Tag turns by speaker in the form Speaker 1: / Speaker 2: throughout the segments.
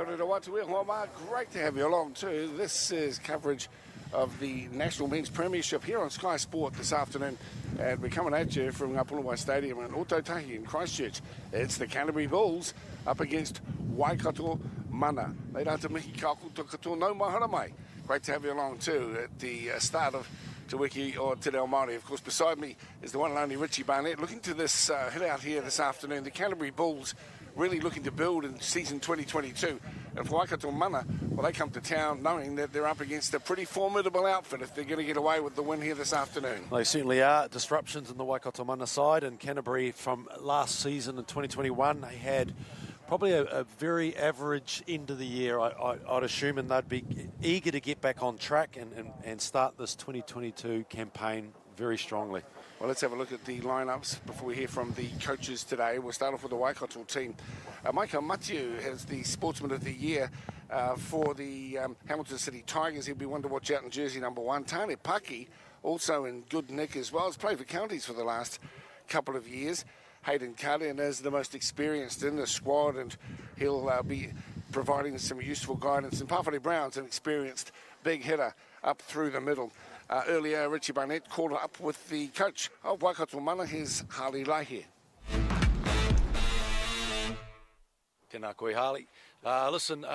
Speaker 1: Kōrero watu e hoa mā. Great to have you along too. This is coverage of the National Men's Premiership here on Sky Sport this afternoon. And we're coming at you from Ngāpunawa Stadium in Otautahi in Christchurch. It's the Canterbury Bulls up against Waikato Mana. Nei rata mihi ka koutou katoa nau mahara mai. Great to have you along too at the start of Te Wiki or Te Reo Māori. Of course, beside me is the one and only Richie Barnett. Looking to this hit out here this afternoon, the Canterbury Bulls really looking to build in season 2022. And for Waikato Mana, well, they come to town knowing that they're up against a pretty formidable outfit if they're going to get away with the win here this afternoon.
Speaker 2: They certainly are. Disruptions in the Waikato Mana side, and Canterbury from last season in 2021, they had probably a very average end of the year, I'd assume, and they'd be eager to get back on track and start this 2022 campaign very strongly.
Speaker 1: Well, let's have a look at the lineups before we hear from the coaches today. We'll start off with the Waikato team. Michael Matiu has the Sportsman of the Year for the Hamilton City Tigers. He'll be one to watch out in jersey number 1. Tane Paki, also in good nick as well. He's played for Counties for the last couple of years. Hayden Karian is the most experienced in the squad, and he'll be providing some useful guidance. And Pawhare Brown's an experienced big hitter up through the middle. Earlier, Richie Barnett called up with the coach of Waikato Mana, here's Harley Lahi.
Speaker 3: Tēnā koe, Harley. Listen,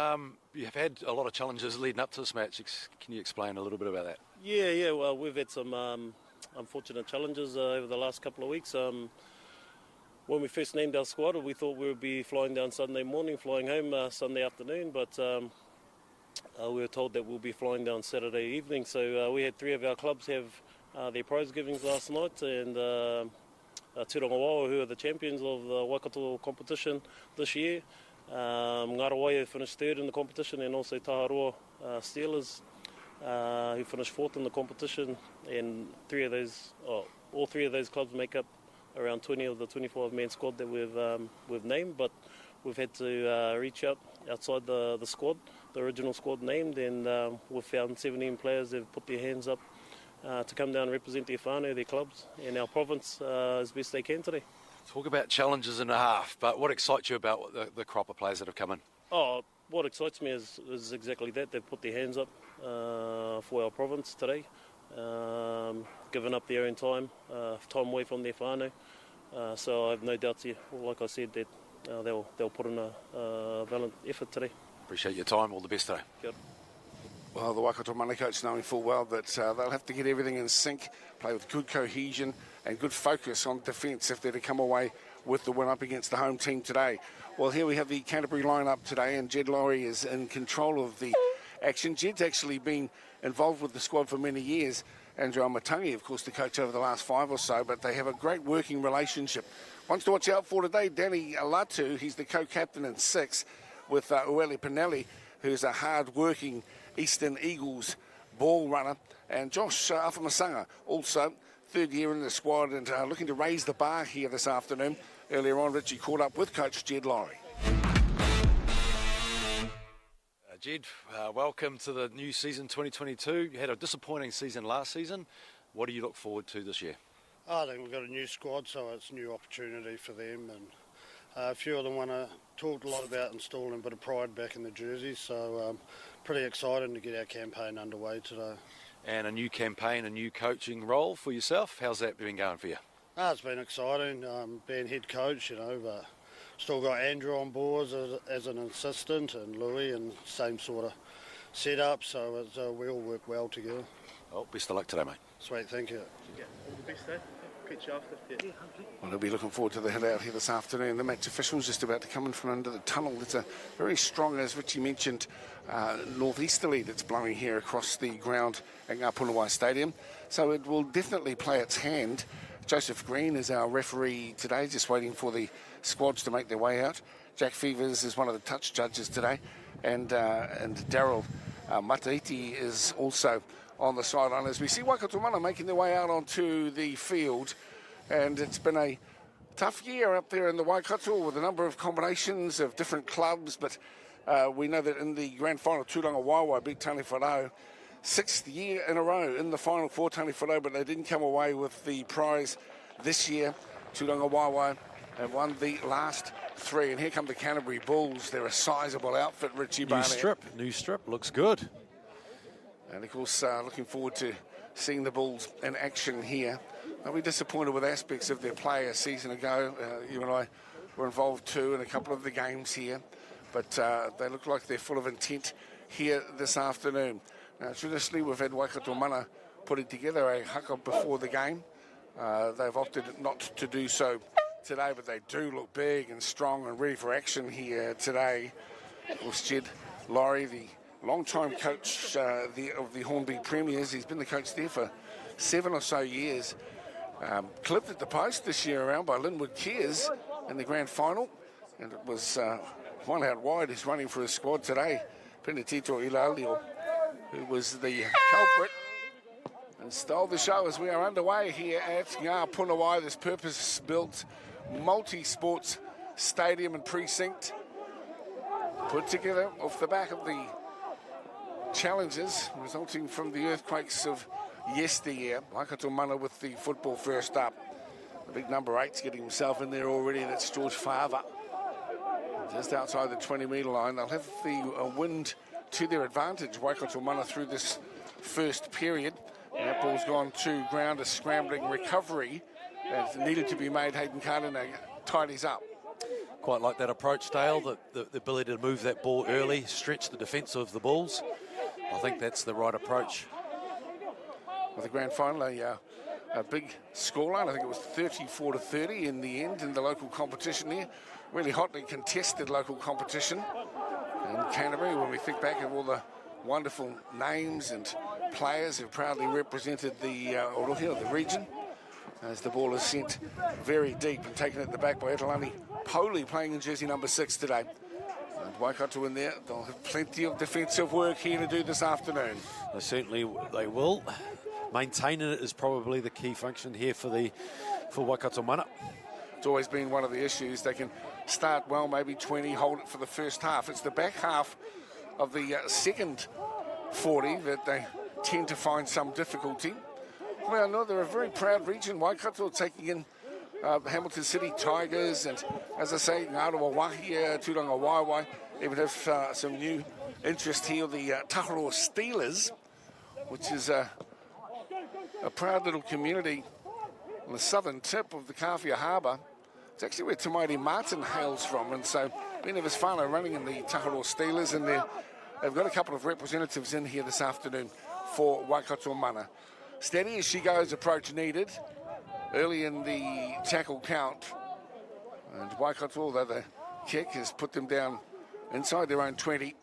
Speaker 3: you've had a lot of challenges leading up to this match. Can you explain a little bit about that?
Speaker 4: Yeah, well, we've had some unfortunate challenges over the last couple of weeks. When we first named our squad, we thought we would be flying down Sunday morning, flying home Sunday afternoon, but we were told that we'll be flying down Saturday evening. So we had 3 of our clubs have their prize givings last night, and Tūranga Wawa, who are the champions of the Waikato competition this year. Ngarawai, who finished 3rd in the competition, and also Taharoa Steelers, who finished 4th in the competition. And all 3 of those clubs make up around 20 of the 25-man squad that we've named, but we've had to reach out outside the squad, the original squad named, and we've found 17 players that have put their hands up to come down and represent their whānau, their clubs, and our province as best they can today.
Speaker 3: Talk about challenges and a half, but what excites you about the crop of players that have come in?
Speaker 4: Oh, what excites me is exactly that. They've put their hands up for our province today, given up their own time away from their whānau. So I have no doubts here, like I said, that they'll put in a valiant effort today.
Speaker 3: Appreciate your time. All the best today.
Speaker 4: Good.
Speaker 1: Well, the Waikato Mana coach knowing full well that they'll have to get everything in sync, play with good cohesion and good focus on defence if they're to come away with the win up against the home team today. Well, here we have the Canterbury lineup today, and Jed Laurie is in control of the action. Jed's actually been involved with the squad for many years. Andrew Amatangi, of course, the coach over the last 5 or so, but they have a great working relationship. Ones to watch out for today, Danny Alatu, he's the co-captain in 6, with Ueli Pinelli, who's a hard-working Eastern Eagles ball runner, and Josh Afamasanga, also 3rd year in the squad and looking to raise the bar here this afternoon. Earlier on, Richie caught up with coach Jed Laurie.
Speaker 3: Jed, welcome to the new season 2022. You had a disappointing season last season. What do you look forward to this year?
Speaker 5: I think we've got a new squad, so it's a new opportunity for them, and a few of them want to talk a lot about installing a bit of pride back in the jerseys, so pretty excited to get our campaign underway today.
Speaker 3: And a new campaign, a new coaching role for yourself. How's that been going for you?
Speaker 5: It's been exciting, being head coach, but still got Andrew on board as an assistant, and Louis, and same sort of setup, so we all work well together.
Speaker 3: Well, best of luck today, mate.
Speaker 5: Sweet, thank you.
Speaker 4: Yeah, all the best, eh? Catch you after. Yeah.
Speaker 1: Well, they'll be looking forward to the hit out here this afternoon. The match official's just about to come in from under the tunnel. It's a very strong, as Richie mentioned, northeasterly that's blowing here across the ground at Ngāpunawa Stadium. So it will definitely play its hand. Joseph Green is our referee today, just waiting for the squads to make their way out. Jack Fevers is one of the touch judges today, and Daryl Mataiti is also on the sideline as we see Waikato Mana making their way out onto the field. And it's been a tough year up there in the Waikato with a number of combinations of different clubs, but we know that in the grand final, Tūranga Wawa beat Tane Whanau 6th year in a row in the final for Tane Whanau, but they didn't come away with the prize this year. Tūranga Wawa They've won the last 3, and here come the Canterbury Bulls. They're a sizable outfit, Richie Barnett.
Speaker 2: New strip, looks good.
Speaker 1: And of course, looking forward to seeing the Bulls in action here. They'll be disappointed with aspects of their play a season ago. You and I were involved too in a couple of the games here, but they look like they're full of intent here this afternoon. Now, traditionally, we've had Waikato Mana putting together a haka before the game. They've opted not to do so today, but they do look big and strong and ready for action here today. Of course, Jed Laurie, the long-time coach of the Hornby Premiers, he's been the coach there for 7 or so years. Clipped at the post this year around by Linwood Kears in the grand final, and it was one out wide. He's running for his squad today, Penatito Ilalio, who was the culprit and stole the show as we are underway here at Ngā Punawai, this purpose-built multi-sports stadium and precinct put together off the back of the challenges resulting from the earthquakes of yesteryear. Waikato Mana with the football first up. The big number 8's getting himself in there already, and it's George Fava. Just outside the 20-metre line. They'll have the wind to their advantage, Waikato Mana, through this first period. And that ball's gone to ground, a scrambling recovery that needed to be made. Hayden Cardinal tidies up.
Speaker 2: Quite like that approach, Dale, the ability to move that ball early, stretch the defence of the Bulls. I think that's the right approach.
Speaker 1: With the grand final, a big scoreline. I think it was 34-30 in the end in the local competition there. Really hotly contested local competition in Canterbury when we think back of all the wonderful names and players who proudly represented the Orohia, the region, as the ball is sent very deep and taken at the back by Etalani Poli, playing in jersey number 6 today. And Waikato in there, they'll have plenty of defensive work here to do this afternoon.
Speaker 2: They will. Maintaining it is probably the key function here for Waikato Mana.
Speaker 1: It's always been one of the issues. They can start well, maybe 20, hold it for the first half. It's the back half of the second 40 that they tend to find some difficulty. Well, no, they're a very proud region. Waikato taking in Hamilton City Tigers, and as I say, Ngāroa Wahia, Tūranga Waiwai, even have some new interest here, the Taharoa Steelers, which is a proud little community on the southern tip of the Kawhia Harbour. It's actually where Tamaiti Martin hails from, and so many of his whānau running in the Taharoa Steelers, and they've got a couple of representatives in here this afternoon for Waikato Mana. Steady as she goes, approach needed early in the tackle count, and Waikato, although the kick has put them down inside their own 20,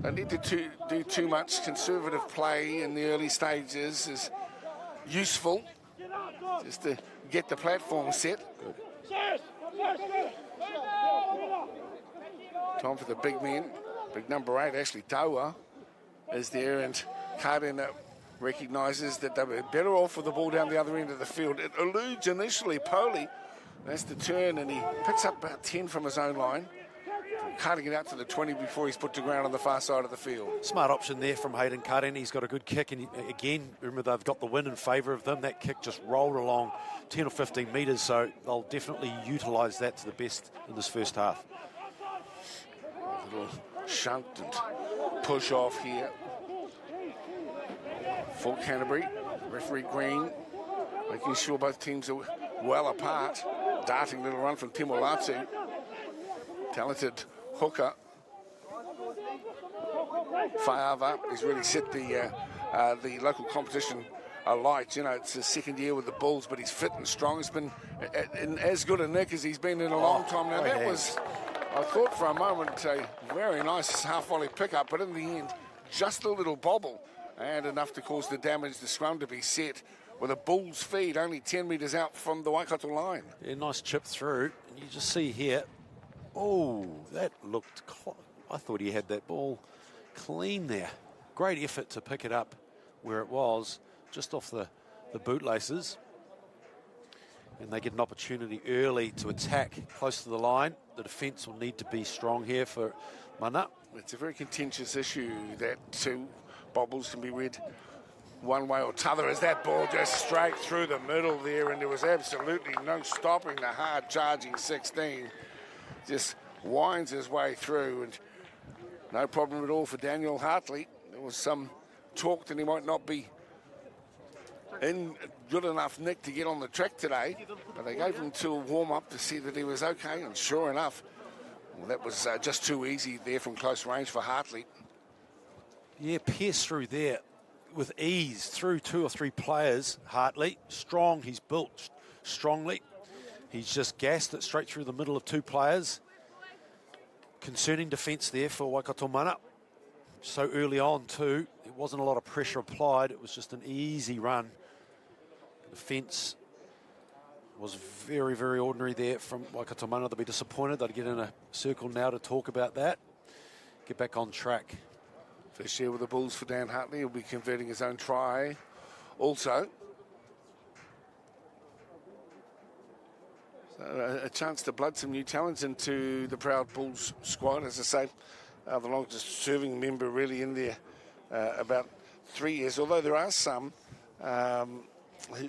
Speaker 1: they need to do too much. Conservative play in the early stages is useful just to get the platform set. Time for the big men. Big number 8, Ashley Taua, is there, and Cardin recognises that they were better off with the ball down the other end of the field. It eludes initially Poli. That's the turn, and he picks up about 10 from his own line, cutting it out to the 20 before he's put to ground on the far side of the field.
Speaker 2: Smart option there from Hayden Cardin. He's got a good kick, and again, remember, they've got the wind in favour of them. That kick just rolled along 10 or 15 metres, so they'll definitely utilise that to the best in this first half.
Speaker 1: A little shunt and push off here for Canterbury. Referee Green making sure both teams are well apart. Darting little run from Timo Latu. Talented hooker. Faiava has really set the local competition alight. You know, it's his second year with the Bulls, but he's fit and strong. He's been in as good a nick as he's been in a long time. Now, that was, I thought for a moment, a very nice half-volley pickup, but in the end, just a little bobble and enough to cause the damage. The scrum to be set with a Bulls feed only 10 metres out from the Waikato line.
Speaker 2: Yeah, nice chip through. And you just see here, oh, that looked, I thought he had that ball clean there. Great effort to pick it up where it was, just off the bootlaces. And they get an opportunity early to attack close to the line. The defence will need to be strong here for Mana.
Speaker 1: It's a very contentious issue that two bobbles can be read one way or t'other as that ball just straight through the middle there, and there was absolutely no stopping the hard charging 16. Just winds his way through, and no problem at all for Daniel Hartley. There was some talk that he might not be in good enough nick to get on the track today, but they gave him to a warm-up to see that he was okay, and sure enough, well, that was just too easy there from close range for Hartley.
Speaker 2: Yeah, pierced through there with ease through 2 or 3 players. Hartley, strong, he's built strongly. He's just gassed it straight through the middle of 2 players. Concerning defence there for Waikato Mana. So early on too, it wasn't a lot of pressure applied, it was just an easy run. The defence was very, very ordinary there from Waikato Mana. They'll be disappointed. They'll get in a circle now to talk about that. Get back on track.
Speaker 1: First year with the Bulls for Dan Hartley. He'll be converting his own try also. So a chance to blood some new talents into the Proud Bulls squad. As I say, the longest serving member really in there, about 3 years. Although there are some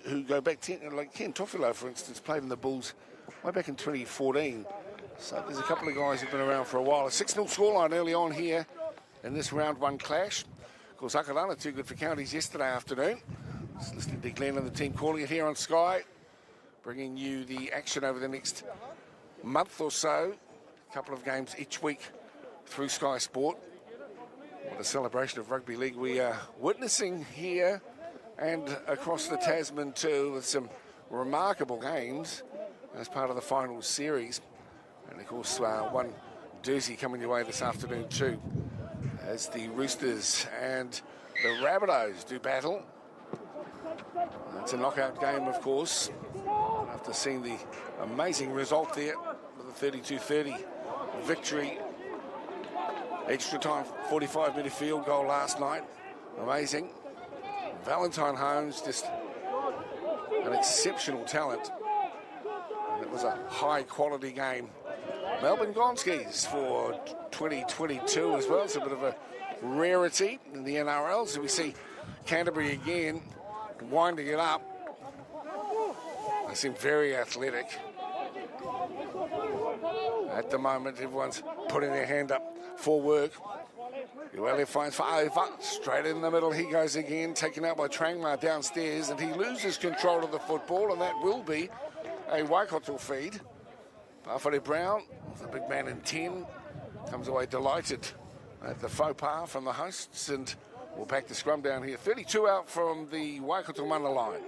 Speaker 1: who go back 10, like Ken Tofilo, for instance, played in the Bulls way back in 2014. So there's a couple of guys who've been around for a while. A 6-0 scoreline early on here in this round 1 clash. Of course, Akarana too good for Counties yesterday afternoon. Just listening to Glenn and the team calling it here on Sky, bringing you the action over the next month or so. A couple of games each week through Sky Sport. What a celebration of rugby league we are witnessing here and across the Tasman too, with some remarkable games as part of the final series. And of course, one doozy coming your way this afternoon too, as the Roosters and the Rabbitohs do battle. It's a knockout game, of course, after seeing the amazing result there with a 32-30 victory. Extra time, 45-metre field goal last night. Amazing. Valentine Holmes, just an exceptional talent. And it was a high-quality game. Melbourne Gonskis for 2022 as well. It's a bit of a rarity in the NRL. So we see Canterbury again winding it up. They seem very athletic. At the moment, everyone's putting their hand up for work. Uele finds for over. Straight in the middle he goes again, taken out by Trangmar downstairs, and he loses control of the football, and that will be a Waikato feed. Parfare Brown, the big man in 10, comes away delighted at the faux pas from the hosts, and we'll back the scrum down here. 32 out from the Waikato Mana line.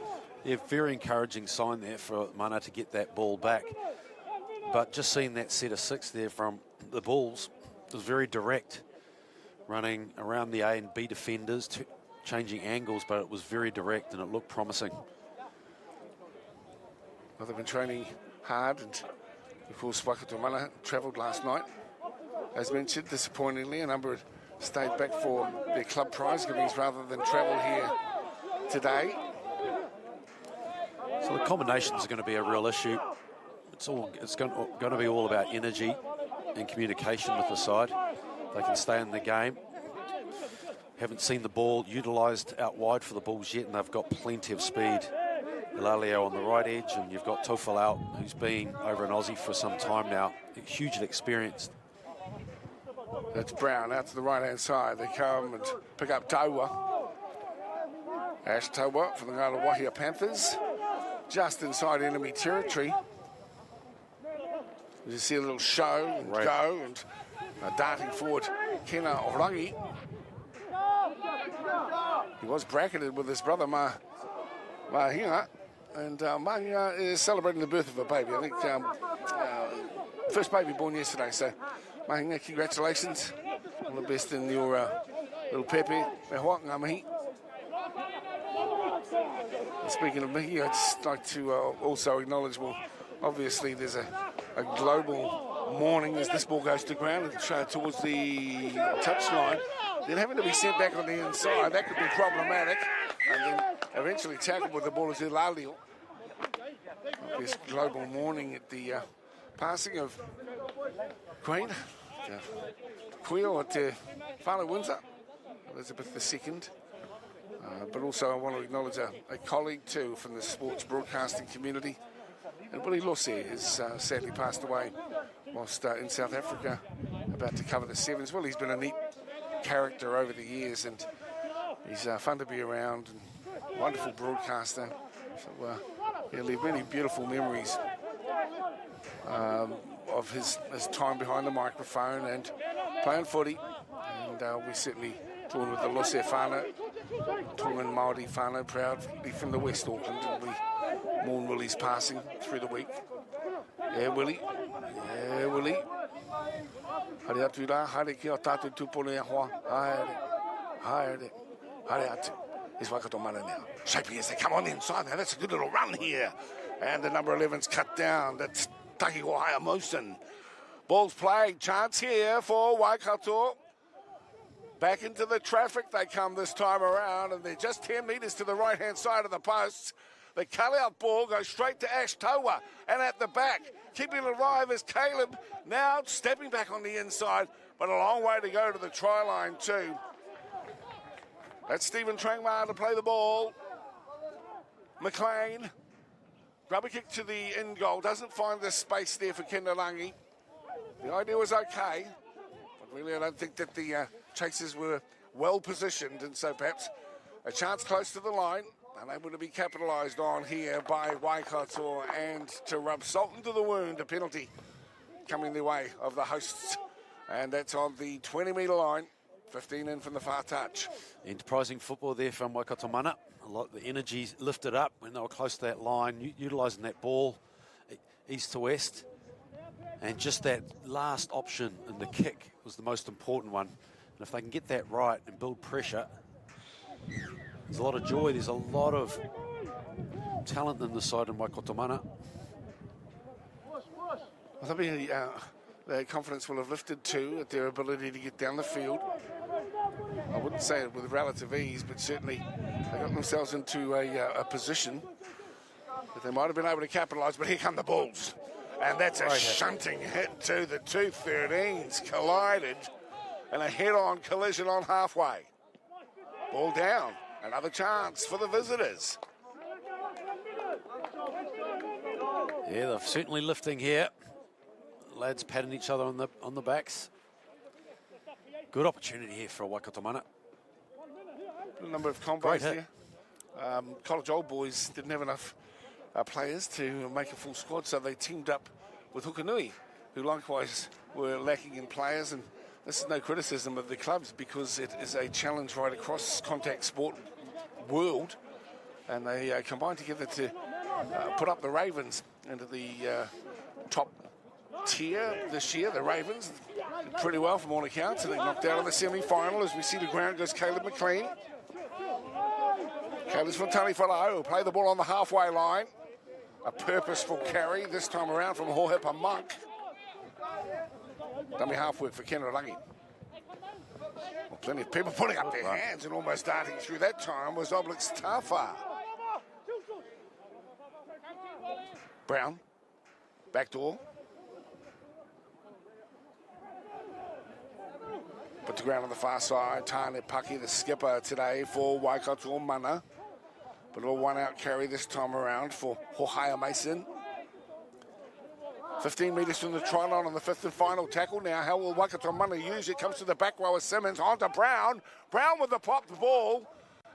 Speaker 2: Yeah, very encouraging sign there for Mana to get that ball back. But just seeing that set of 6 there from the Bulls, it was very direct, running around the A and B defenders, changing angles, but it was very direct and it looked promising.
Speaker 1: Well, they've been training hard, and of course Waikato Mana travelled last night. As mentioned, disappointingly, a number had stayed back for their club prize givings rather than travel here today.
Speaker 2: So the combinations are going to be a real issue. It's going to be all about energy and communication with the side. They can stay in the game. Haven't seen the ball utilised out wide for the Bulls yet, and they've got plenty of speed. Hilaleo on the right edge, and you've got Tofalau, who's been over in Aussie for some time now, hugely experienced.
Speaker 1: That's Brown out to the right-hand side. They come and pick up Taua. Ash Taua from the Ngārawahia Panthers. Just inside enemy territory. You see a little show and go, and darting forward, Kena Orangi. He was bracketed with his brother Mahinga, and Mahinga is celebrating the birth of a baby. I think first baby born yesterday, so Mahinga, congratulations. All the best in your little Pepe. Speaking of Mickey, I'd just like to also acknowledge, well, obviously there's a global mourning as this ball goes to ground and towards the touchline. Then having to be sent back on the inside, that could be problematic. And then eventually tackled with the ball is Hilaleo. This global mourning at the passing of Queen Te Whānau Windsor, Elizabeth II. But also I want to acknowledge a colleague too from the sports broadcasting community. And Willie Losse has sadly passed away whilst in South Africa, about to cover the sevens. Well, he's been a neat character over the years, and he's fun to be around, and wonderful broadcaster. So he'll leave many beautiful memories of his time behind the microphone and playing footy. And we certainly talking with the Losse whānau, Tongan Māori whānau, proudly from the West Auckland, and we mourn Willie's passing through the week. Yeah, Willie. Yeah, Willie. Hare atu rā, hare ki o tātou tūpone a hoa. Hare atu. Here's Waikato mana now. Shaping as they come on the inside now. That's a good little run here. And the number 11's cut down. That's Takiwa Hayamosen. Ball's played. Chance here for Waikato. Back into the traffic they come this time around, and they're just 10 metres to the right-hand side of the posts. The cut-out ball goes straight to Ash Taua, and at the back, keeping it alive is Caleb, now stepping back on the inside, but a long way to go to the try line too. That's Stephen Trangmar to play the ball. McLean, grubber kick to the in goal, doesn't find the space there for Kendalangi. The idea was okay, but really I don't think that the chasers were well positioned, and so perhaps a chance close to the line, unable to be capitalised on here by Waikato, and to rub salt into the wound, a penalty coming the way of the hosts, and that's on the 20-metre line, 15 in from the far touch.
Speaker 2: Enterprising football there from Waikato mana. A lot of the energy lifted up when they were close to that line, utilising that ball east to west, and just that last option in the kick was the most important one. And if they can get that right and build pressure, there's a lot of joy, there's a lot of talent in the side in Waikato mana.
Speaker 1: I think their confidence will have lifted too at their ability to get down the field. I wouldn't say it with relative ease, but certainly they got themselves into a position that they might have been able to capitalise, but here come the Bulls. And that's a shunting hit to the 213s, collided, and a head-on collision on halfway. Ball down, another chance for the visitors.
Speaker 2: Yeah, they're certainly lifting here. Lads patting each other on the backs. Good opportunity here for Waikato mana.
Speaker 1: A number of combos here. College Old Boys didn't have enough players to make a full squad, so they teamed up with Hukanui, who likewise were lacking in players. And this is no criticism of the clubs, because it is a challenge right across contact sport world, and they combined together to put up the Ravens into the top tier this year. The Ravens did pretty well from all accounts, and they knocked out in the semi-final. As we see the ground goes Caleb McLean. Caleb's from Tani Wharau, who play the ball on the halfway line. A purposeful carry this time around from Hohepa Monk. Dummy half work for Kendalangi. Well, plenty of people putting up their hands, and almost darting through that time was Oblix Tafa. Brown, back door. Put the ground on the far side. Tane Paki, the skipper today for Waikato mana. But a one-out carry this time around for Hohaya Mason. 15 metres from the try line on the fifth and final tackle now. How will Waikato mana use it? Comes to the back row of Simmons, onto Brown. Brown with the popped ball,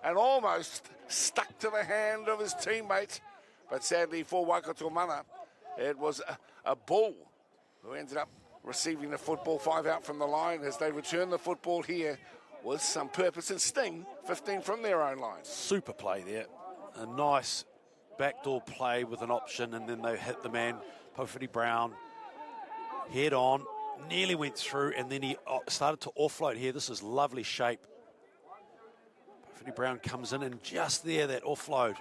Speaker 1: and almost stuck to the hand of his teammate. But sadly for Waikato mana, it was a Bull who ended up receiving the football. 5 out from the line as they return the football here with some purpose and sting. 15 from their own line.
Speaker 2: Super play there. A nice backdoor play with an option, and then they hit the man, Pofidi Brown, head on, nearly went through, and then he started to offload here. This is lovely shape. Pofidi Brown comes in, and just there, that offload,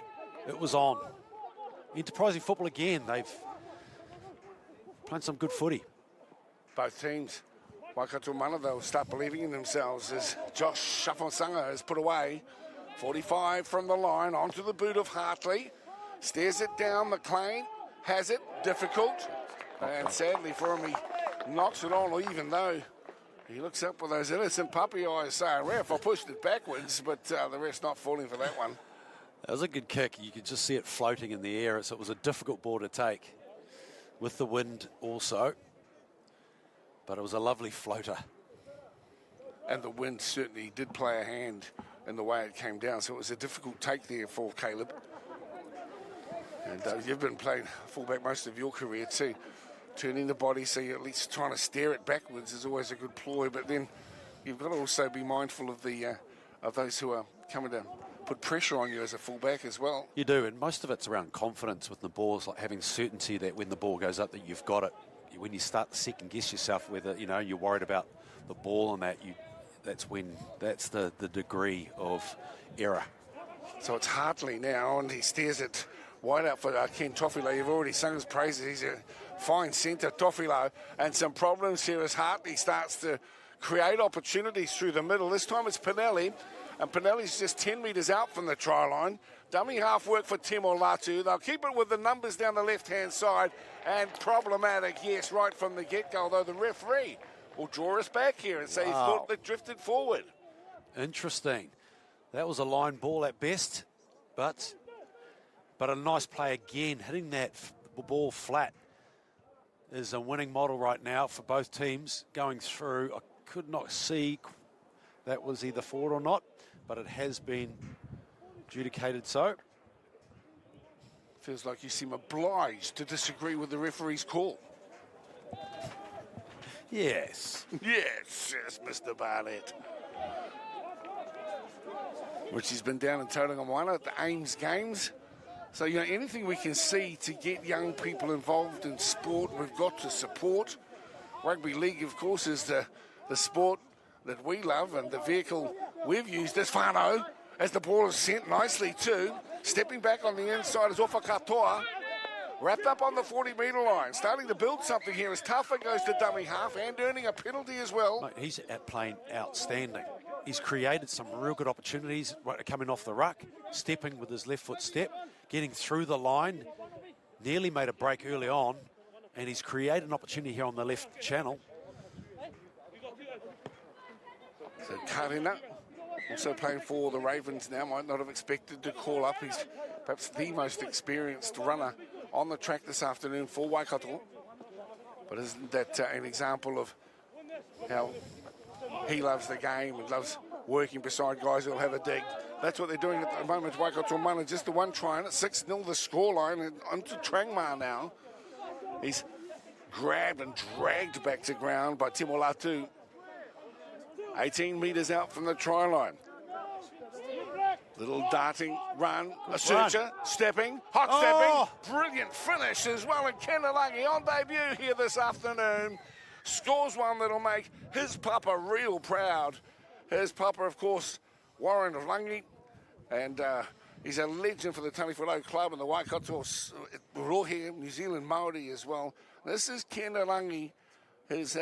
Speaker 2: it was on. Enterprising football again. They've played some good footy.
Speaker 1: Both teams, Waikato mana, they'll start believing in themselves as Josh Shafonsanga is put away. 45 from the line, onto the boot of Hartley. Stares it down, McLean has it, difficult. And sadly for him, he knocks it on, even though He looks up with those innocent puppy eyes saying, ref, I pushed it backwards, but the ref's not falling for that one.
Speaker 2: That was a good kick. You could just see it floating in the air, so it was a difficult ball to take with the wind also. But it was a lovely floater.
Speaker 1: And the wind certainly did play a hand in the way it came down, so it was a difficult take there for Caleb. And you've been playing fullback most of your career too. Turning the body so you're at least trying to steer it backwards is always a good ploy, but then you've got to also be mindful of the of those who are coming to put pressure on you as a fullback as well.
Speaker 2: You do, and most of it's around confidence with the balls, like having certainty that when the ball goes up that you've got it. When you start to second guess yourself, whether you're worried about the ball and that's the degree of error.
Speaker 1: So it's Hartley now, and he steers it wide out for Ken Toffolo. You've already sung his praises. He's a fine centre, Toffolo, and some problems here as Hartley starts to create opportunities through the middle. This time it's Pinelli, and Pinelli's just 10 metres out from the try line. Dummy half work for Timo Latu. They'll keep it with the numbers down the left-hand side, and problematic, yes, right from the get-go, although the referee will draw us back here and say he thought it drifted forward.
Speaker 2: Interesting. That was a line ball at best, but a nice play again. Hitting that ball flat is a winning model right now for both teams going through. I could not see that was either forward or not, but it has been adjudicated so.
Speaker 1: Feels like you seem obliged to disagree with the referee's call.
Speaker 2: Yes.
Speaker 1: Yes, Mr. Barnett. Which has been down in Tauranga at the Ames Games. So, anything we can see to get young people involved in sport, we've got to support. Rugby league, of course, is the sport that we love and the vehicle we've used as Whanau, as the ball is sent nicely too. Stepping back on the inside is Ofa Katoa. Wrapped up on the 40-metre line. Starting to build something here as Taffa goes to dummy half and earning a penalty as well.
Speaker 2: Mate, he's playing outstanding. He's created some real good opportunities coming off the ruck, stepping with his left foot step, getting through the line, nearly made a break early on, and he's created an opportunity here on the left channel.
Speaker 1: So Karina, also playing for the Ravens now, might not have expected to call up. He's perhaps the most experienced runner on the track this afternoon for Waikato. But isn't that an example of how he loves the game and loves working beside guys who'll have a dig? That's what they're doing at the moment. Waikato Mana, just the one try, and it's 6-0 the scoreline, and onto Trangmar now. He's grabbed and dragged back to ground by Timo Latu. 18 metres out from the try line. Little darting run, a searcher, stepping, hot stepping, brilliant finish as well, and Kenalagi on debut here this afternoon scores one that'll make his papa real proud. His papa, of course, Warren of Langi, and he's a legend for the Taniwharo Club and the Waikato Rohe, New Zealand Māori as well. This is Kenalagi, his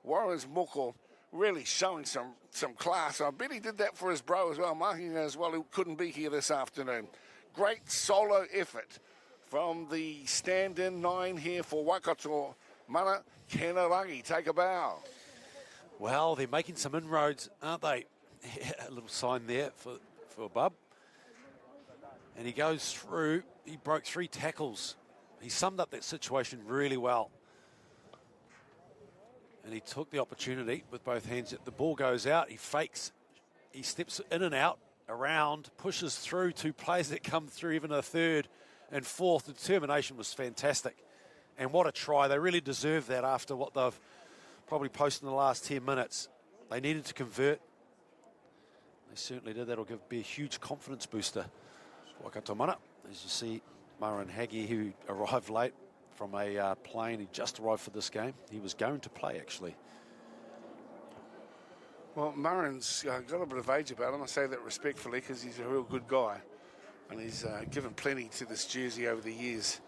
Speaker 1: Warren's moko, really showing some class. I bet he did that for his bro as well, Mahinga as well, who couldn't be here this afternoon. Great solo effort from the stand-in 9 here for Waikato Mana. Kenarangi, take a bow.
Speaker 2: Well, they're making some inroads, aren't they? A little sign there for Bub. And he goes through, he broke 3 tackles. He summed up that situation really well. And he took the opportunity with both hands. The ball goes out, he fakes, he steps in and out, around, pushes through 2 players that come through, even a third and fourth. The determination was fantastic. And what a try. They really deserve that after what they've probably posted in the last 10 minutes. They needed to convert. They certainly did. That'll be a huge confidence booster for Waikato Mana. As you see, Maran Haggie, who arrived late from a plane. He just arrived for this game. He was going to play, actually.
Speaker 1: Well, Murren's got a bit of age about him. I say that respectfully because he's a real good guy. And he's given plenty to this jersey over the years,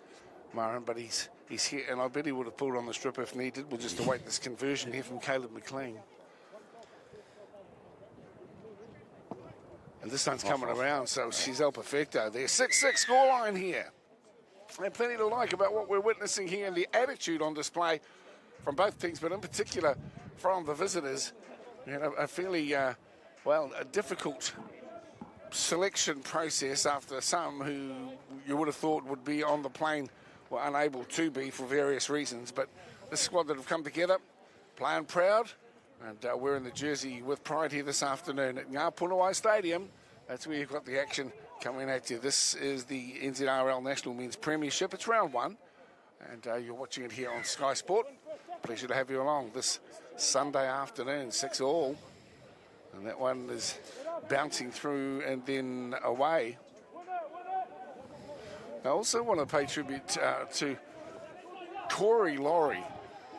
Speaker 1: Murren. But he's here, and I bet he would have pulled on the strip if needed. We'll just await this conversion here from Caleb McLean. And this one's coming around, so she's El Perfecto there. 6-6 scoreline here. And plenty to like about what we're witnessing here and the attitude on display from both teams, but in particular from the visitors. We had a fairly, a difficult selection process after some who you would have thought would be on the plane were unable to be for various reasons. But this squad that have come together, playing proud, and wearing the jersey with pride here this afternoon at Ngā Stadium. That's where you've got the action coming at you. This is the NZRL National Men's Premiership. It's round 1, and you're watching it here on Sky Sport. Pleasure to have you along this Sunday afternoon, 6-all. And that one is bouncing through and then away. I also want to pay tribute to Corey Laurie.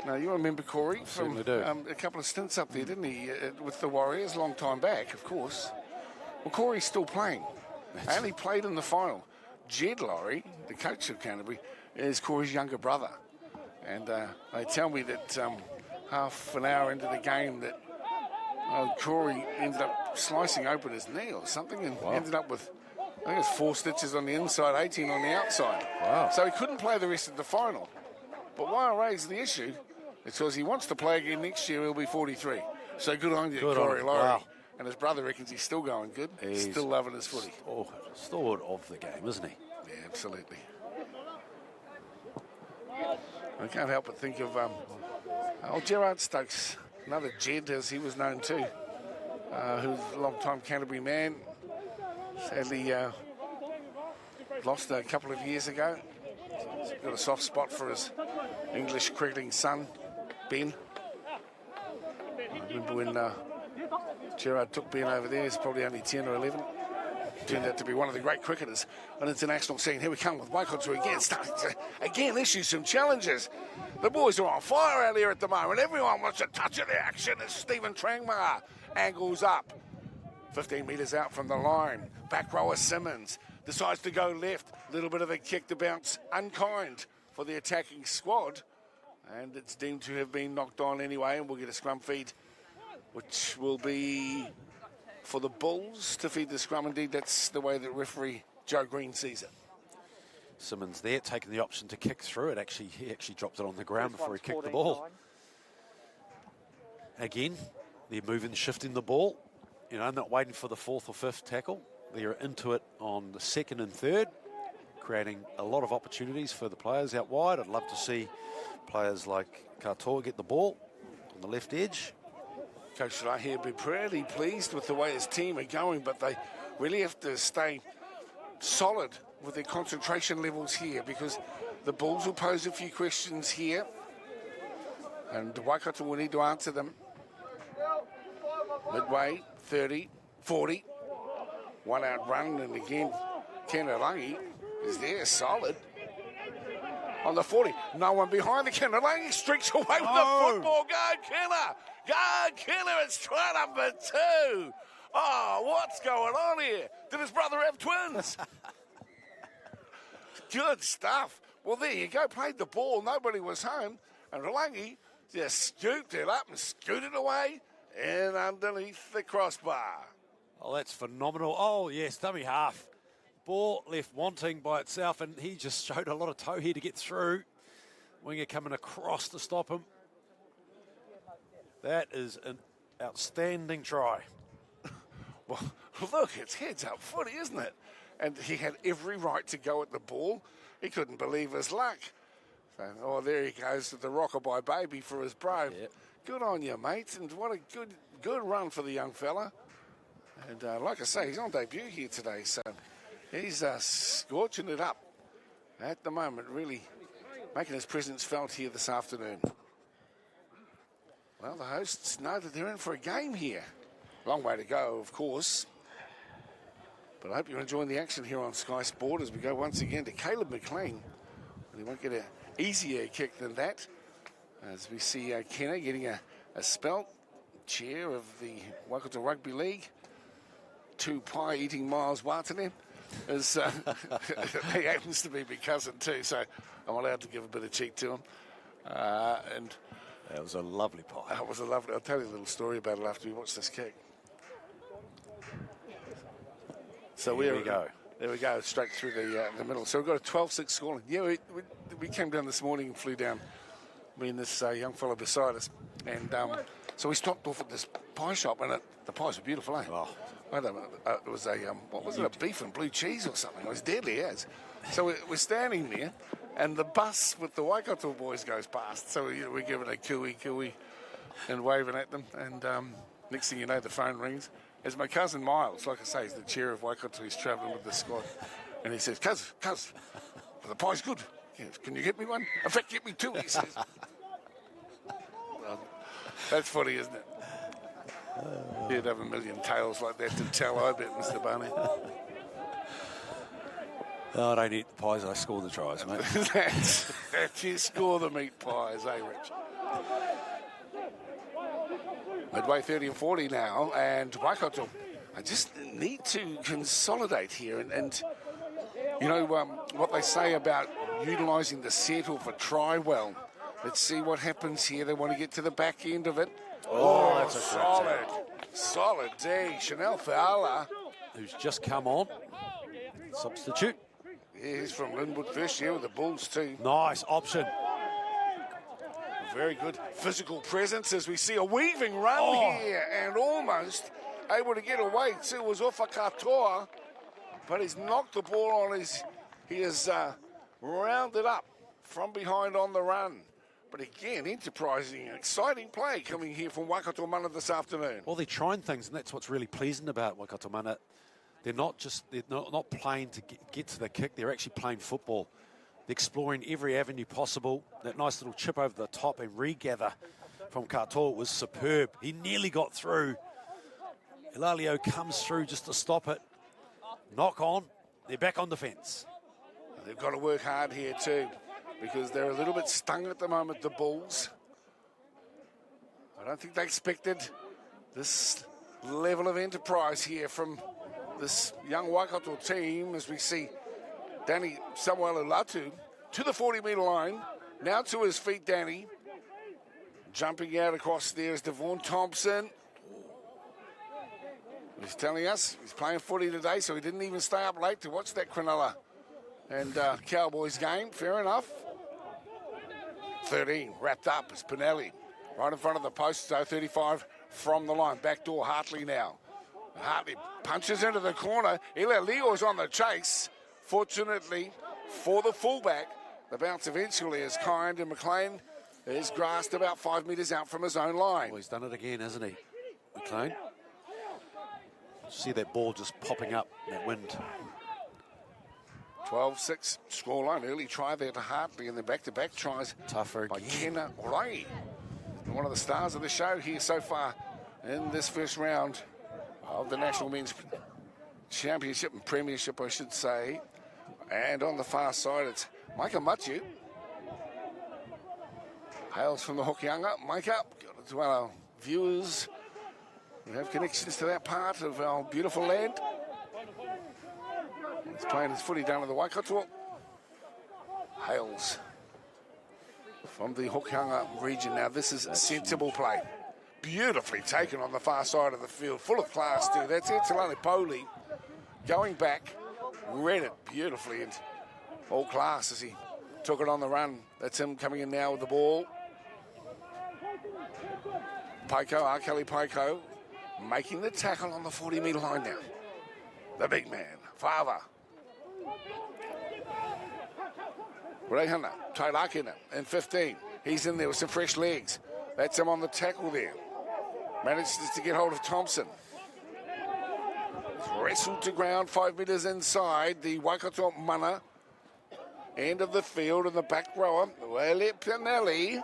Speaker 1: Now, you remember Corey from a couple of stints up there, didn't he, with the Warriors, long time back, of course. Well, Corey's still playing, and he played in the final. Jed Laurie, the coach of Canterbury, is Corey's younger brother. And they tell me that half an hour into the game that Corey ended up slicing open his knee or something and ended up with, I think it was 4 stitches on the inside, 18 on the outside.
Speaker 2: Wow.
Speaker 1: So he couldn't play the rest of the final. But why I raise the issue, it's because he wants to play again next year. He'll be 43. So good on you, Corey Laurie. Wow. And his brother reckons he's still going good. He's still loving his footy.
Speaker 2: Stalwart of the game, isn't he?
Speaker 1: Yeah, absolutely. I can't help but think of Gerard Stokes, another Jed as he was known too, who's a long-time Canterbury man. Sadly lost a couple of years ago. He's got a soft spot for his English cricketing son, Ben. I remember when Gerard took Ben over there, he's probably only 10 or 11. Turned out to be one of the great cricketers on international scene. Here we come with Waikato again, starting to again issue some challenges. The boys are on fire out here at the moment. Everyone wants a touch of the action as Stephen Trangmar angles up. 15 metres out from the line. Back rower Simmons decides to go left. A little bit of a kick to bounce, unkind for the attacking squad. And it's deemed to have been knocked on anyway, and we'll get a scrum feed, which will be for the Bulls to feed the scrum. Indeed, that's the way that referee Joe Green sees it.
Speaker 2: Simmons there taking the option to kick through it. He actually dropped it on the ground before he kicked the ball. Again, they're moving, shifting the ball. You know, not waiting for the 4th or 5th tackle. They're into it on the 2nd and 3rd, creating a lot of opportunities for the players out wide. I'd love to see players like Katoa get the ball on the left edge.
Speaker 1: Coach Lai here be pretty pleased with the way his team are going, but they really have to stay solid with their concentration levels here, because the Bulls will pose a few questions here and Waikato will need to answer them. Midway, 30, 40, one out run, and again Kenalangi is there, solid. On the 40, no one behind the Kenalangi, streaks away with the football. Guard Kenner, it's try number 2. Oh, what's going on here? Did his brother have twins? Good stuff. Well, there you go. Played the ball. Nobody was home. And Ralangi just scooped it up and scooted away and underneath the crossbar.
Speaker 2: Oh, that's phenomenal. Oh, yes, dummy half. Ball left wanting by itself, and he just showed a lot of toe here to get through. Winger coming across to stop him. That is an outstanding try.
Speaker 1: Well, look, it's heads up footy, isn't it? And he had every right to go at the ball. He couldn't believe his luck. So, there he goes to the rockabye baby for his bro. Yep. Good on you, mate. And what a good run for the young fella. And like I say, he's on debut here today, so he's scorching it up at the moment, really making his presence felt here this afternoon. Well, the hosts know that they're in for a game here. Long way to go, of course. But I hope you're enjoying the action here on Sky Sport as we go once again to Caleb McLean. And he won't get an easier kick than that. As we see Kenner getting a spelt, chair of the Waikato Rugby League. 2 pie-eating Miles Watson, as he happens to be my cousin too, so I'm allowed to give a bit of cheek to him. And
Speaker 2: that was a lovely pie.
Speaker 1: It was a lovely. I'll tell you a little story about it after we watch this kick. So
Speaker 2: Here we go.
Speaker 1: There we go, straight through the middle. So we've got a 12-6 scoreline. Yeah, we came down this morning and flew down, me and this young fellow beside us, and So we stopped off at this pie shop, and the pies were beautiful, eh?
Speaker 2: Oh.
Speaker 1: I don't know, it was a, what was it, a beef and blue cheese or something? It was deadly as. So we're standing there, and the bus with the Waikato boys goes past. So we're giving a cooey and waving at them. And next thing you know, the phone rings. It's my cousin Miles, like I say, he's the chair of Waikato. He's travelling with the squad. And he says, Cuz, the pie's good. Can you get me one? In fact, get me two, he says. Well, that's funny, isn't it? He'd have a million tales like that to tell, I bet, Mr. Barney.
Speaker 2: Oh, I don't eat the pies, I score the tries, mate.
Speaker 1: That's you score the meat pies, eh, Rich? Midway 30 and 40 now, and Waikato, I just need to consolidate here. And you know, what they say about utilising the settle for try well. Let's see what happens here. They want to get to the back end of it.
Speaker 2: Oh, that's a
Speaker 1: solid D. Chanel Fowler,
Speaker 2: who's just come on. Substitute.
Speaker 1: Yeah, he's from Linwood first year with the Bulls too.
Speaker 2: Nice option.
Speaker 1: Very good physical presence as we see a weaving run here, and almost able to get away too. Was off a katoa, but he's knocked the ball on he has rounded up from behind on the run. But again, enterprising, exciting play coming here from Waikato Mana this afternoon.
Speaker 2: Well, they're trying things, and that's what's really pleasant about Waikato Mana. They're not playing to get to the kick. They're actually playing football. They're exploring every avenue possible. That nice little chip over the top and regather from Katoa was superb. He nearly got through. Hilalio comes through just to stop it. Knock on. They're back on defence.
Speaker 1: They've got to work hard here too, because they're a little bit stung at the moment, the Bulls. I don't think they expected this level of enterprise here from this young Waikato team, as we see Danny Samuelu-Latu to the 40-metre line. Now to his feet, Danny. Jumping out across there is Devon Thompson. He's telling us he's playing footy today, so he didn't even stay up late to watch that Cronulla and Cowboys game. Fair enough. 13 wrapped up is Pinelli. Right in front of the post, so 35 from the line. Backdoor Hartley now. Hartley punches into the corner. Leo's on the chase. Fortunately for the fullback, the bounce eventually is kind, and McLean is grasped about 5 metres out from his own line.
Speaker 2: Well, he's done it again, hasn't he, McLean? See that ball just popping up, that wind.
Speaker 1: 12-6 scoreline. Early try there to Hartley, and then back-to-back tries
Speaker 2: tougher
Speaker 1: by
Speaker 2: again.
Speaker 1: Kenna Rai. One of the stars of the show here so far in this first round of the National Men's Championship and Premiership, I should say. And on the far side, it's Micah Matu. Hails from the Hokianga. Micah, to our viewers who have connections to that part of our beautiful land. He's playing his footy down in the Waikato. Hails from the Hokianga region. Now, this is a sensible play. Beautifully taken on the far side of the field. Full of class, too. That's Etalani Poli going back. Read it beautifully, and all class as he took it on the run. That's him coming in now with the ball. Kelly Paiko, making the tackle on the 40-metre line now. The big man, Fava. Reihana, Tailakina, and 15. He's in there with some fresh legs. That's him on the tackle there. Manages to get hold of Thompson. Wrestled to ground 5 metres inside the Waikato Mana end of the field, in the back rower. Wele Pinelli,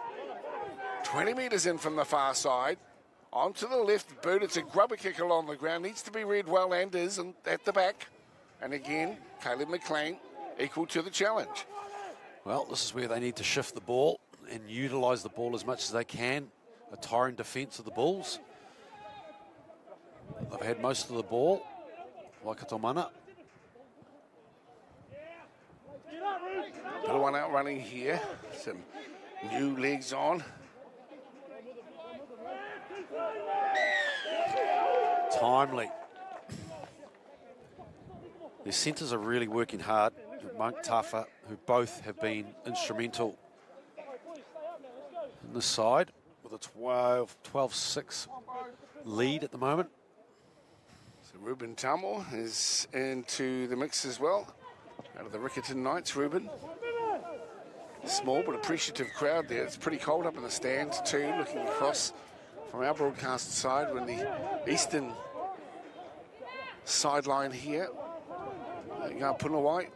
Speaker 1: 20 metres in from the far side. Onto the left boot. It's a grubber kick along the ground. Needs to be read well, and is at the back. And again, Caleb McLean equal to the challenge.
Speaker 2: Well, this is where they need to shift the ball and utilise the ball as much as they can. A tiring defence of the Bulls. They've had most of the ball. Waikato Mana.
Speaker 1: Little one out running here. Some new legs on.
Speaker 2: Timely. The centres are really working hard. Monk Tafa, who both have been instrumental in this side. with a 12-6 lead at the moment.
Speaker 1: So Ruben Tamil is into the mix as well. Out of the Riccarton Knights, Ruben. Small but appreciative crowd there. It's pretty cold up in the stand too, looking across from our broadcast side. We're in the eastern sideline here. Punawai.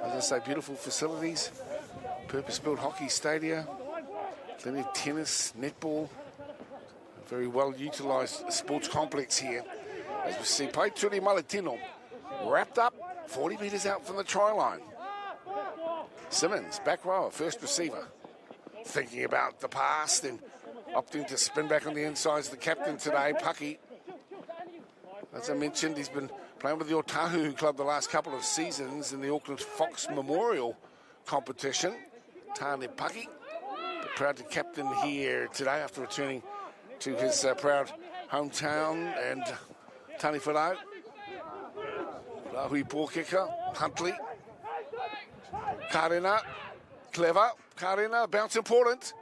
Speaker 1: As I say, beautiful facilities. Purpose-built hockey stadia. Plenty of tennis, netball. A very well-utilised sports complex here. As we see, Paituri Malatino wrapped up 40 metres out from the try line. Simmons, back rower, first receiver. Thinking about the past and opting to spin back on the insides. The captain today, Pucky. As I mentioned, he's been playing with the Otahu club the last couple of seasons in the Auckland Fox Memorial competition. Tane Pucky, proud to captain here today after returning to his proud hometown. And Tani Whanau, Rahui Pōkeka, Huntley, Karina, clever, Karina, bounce important.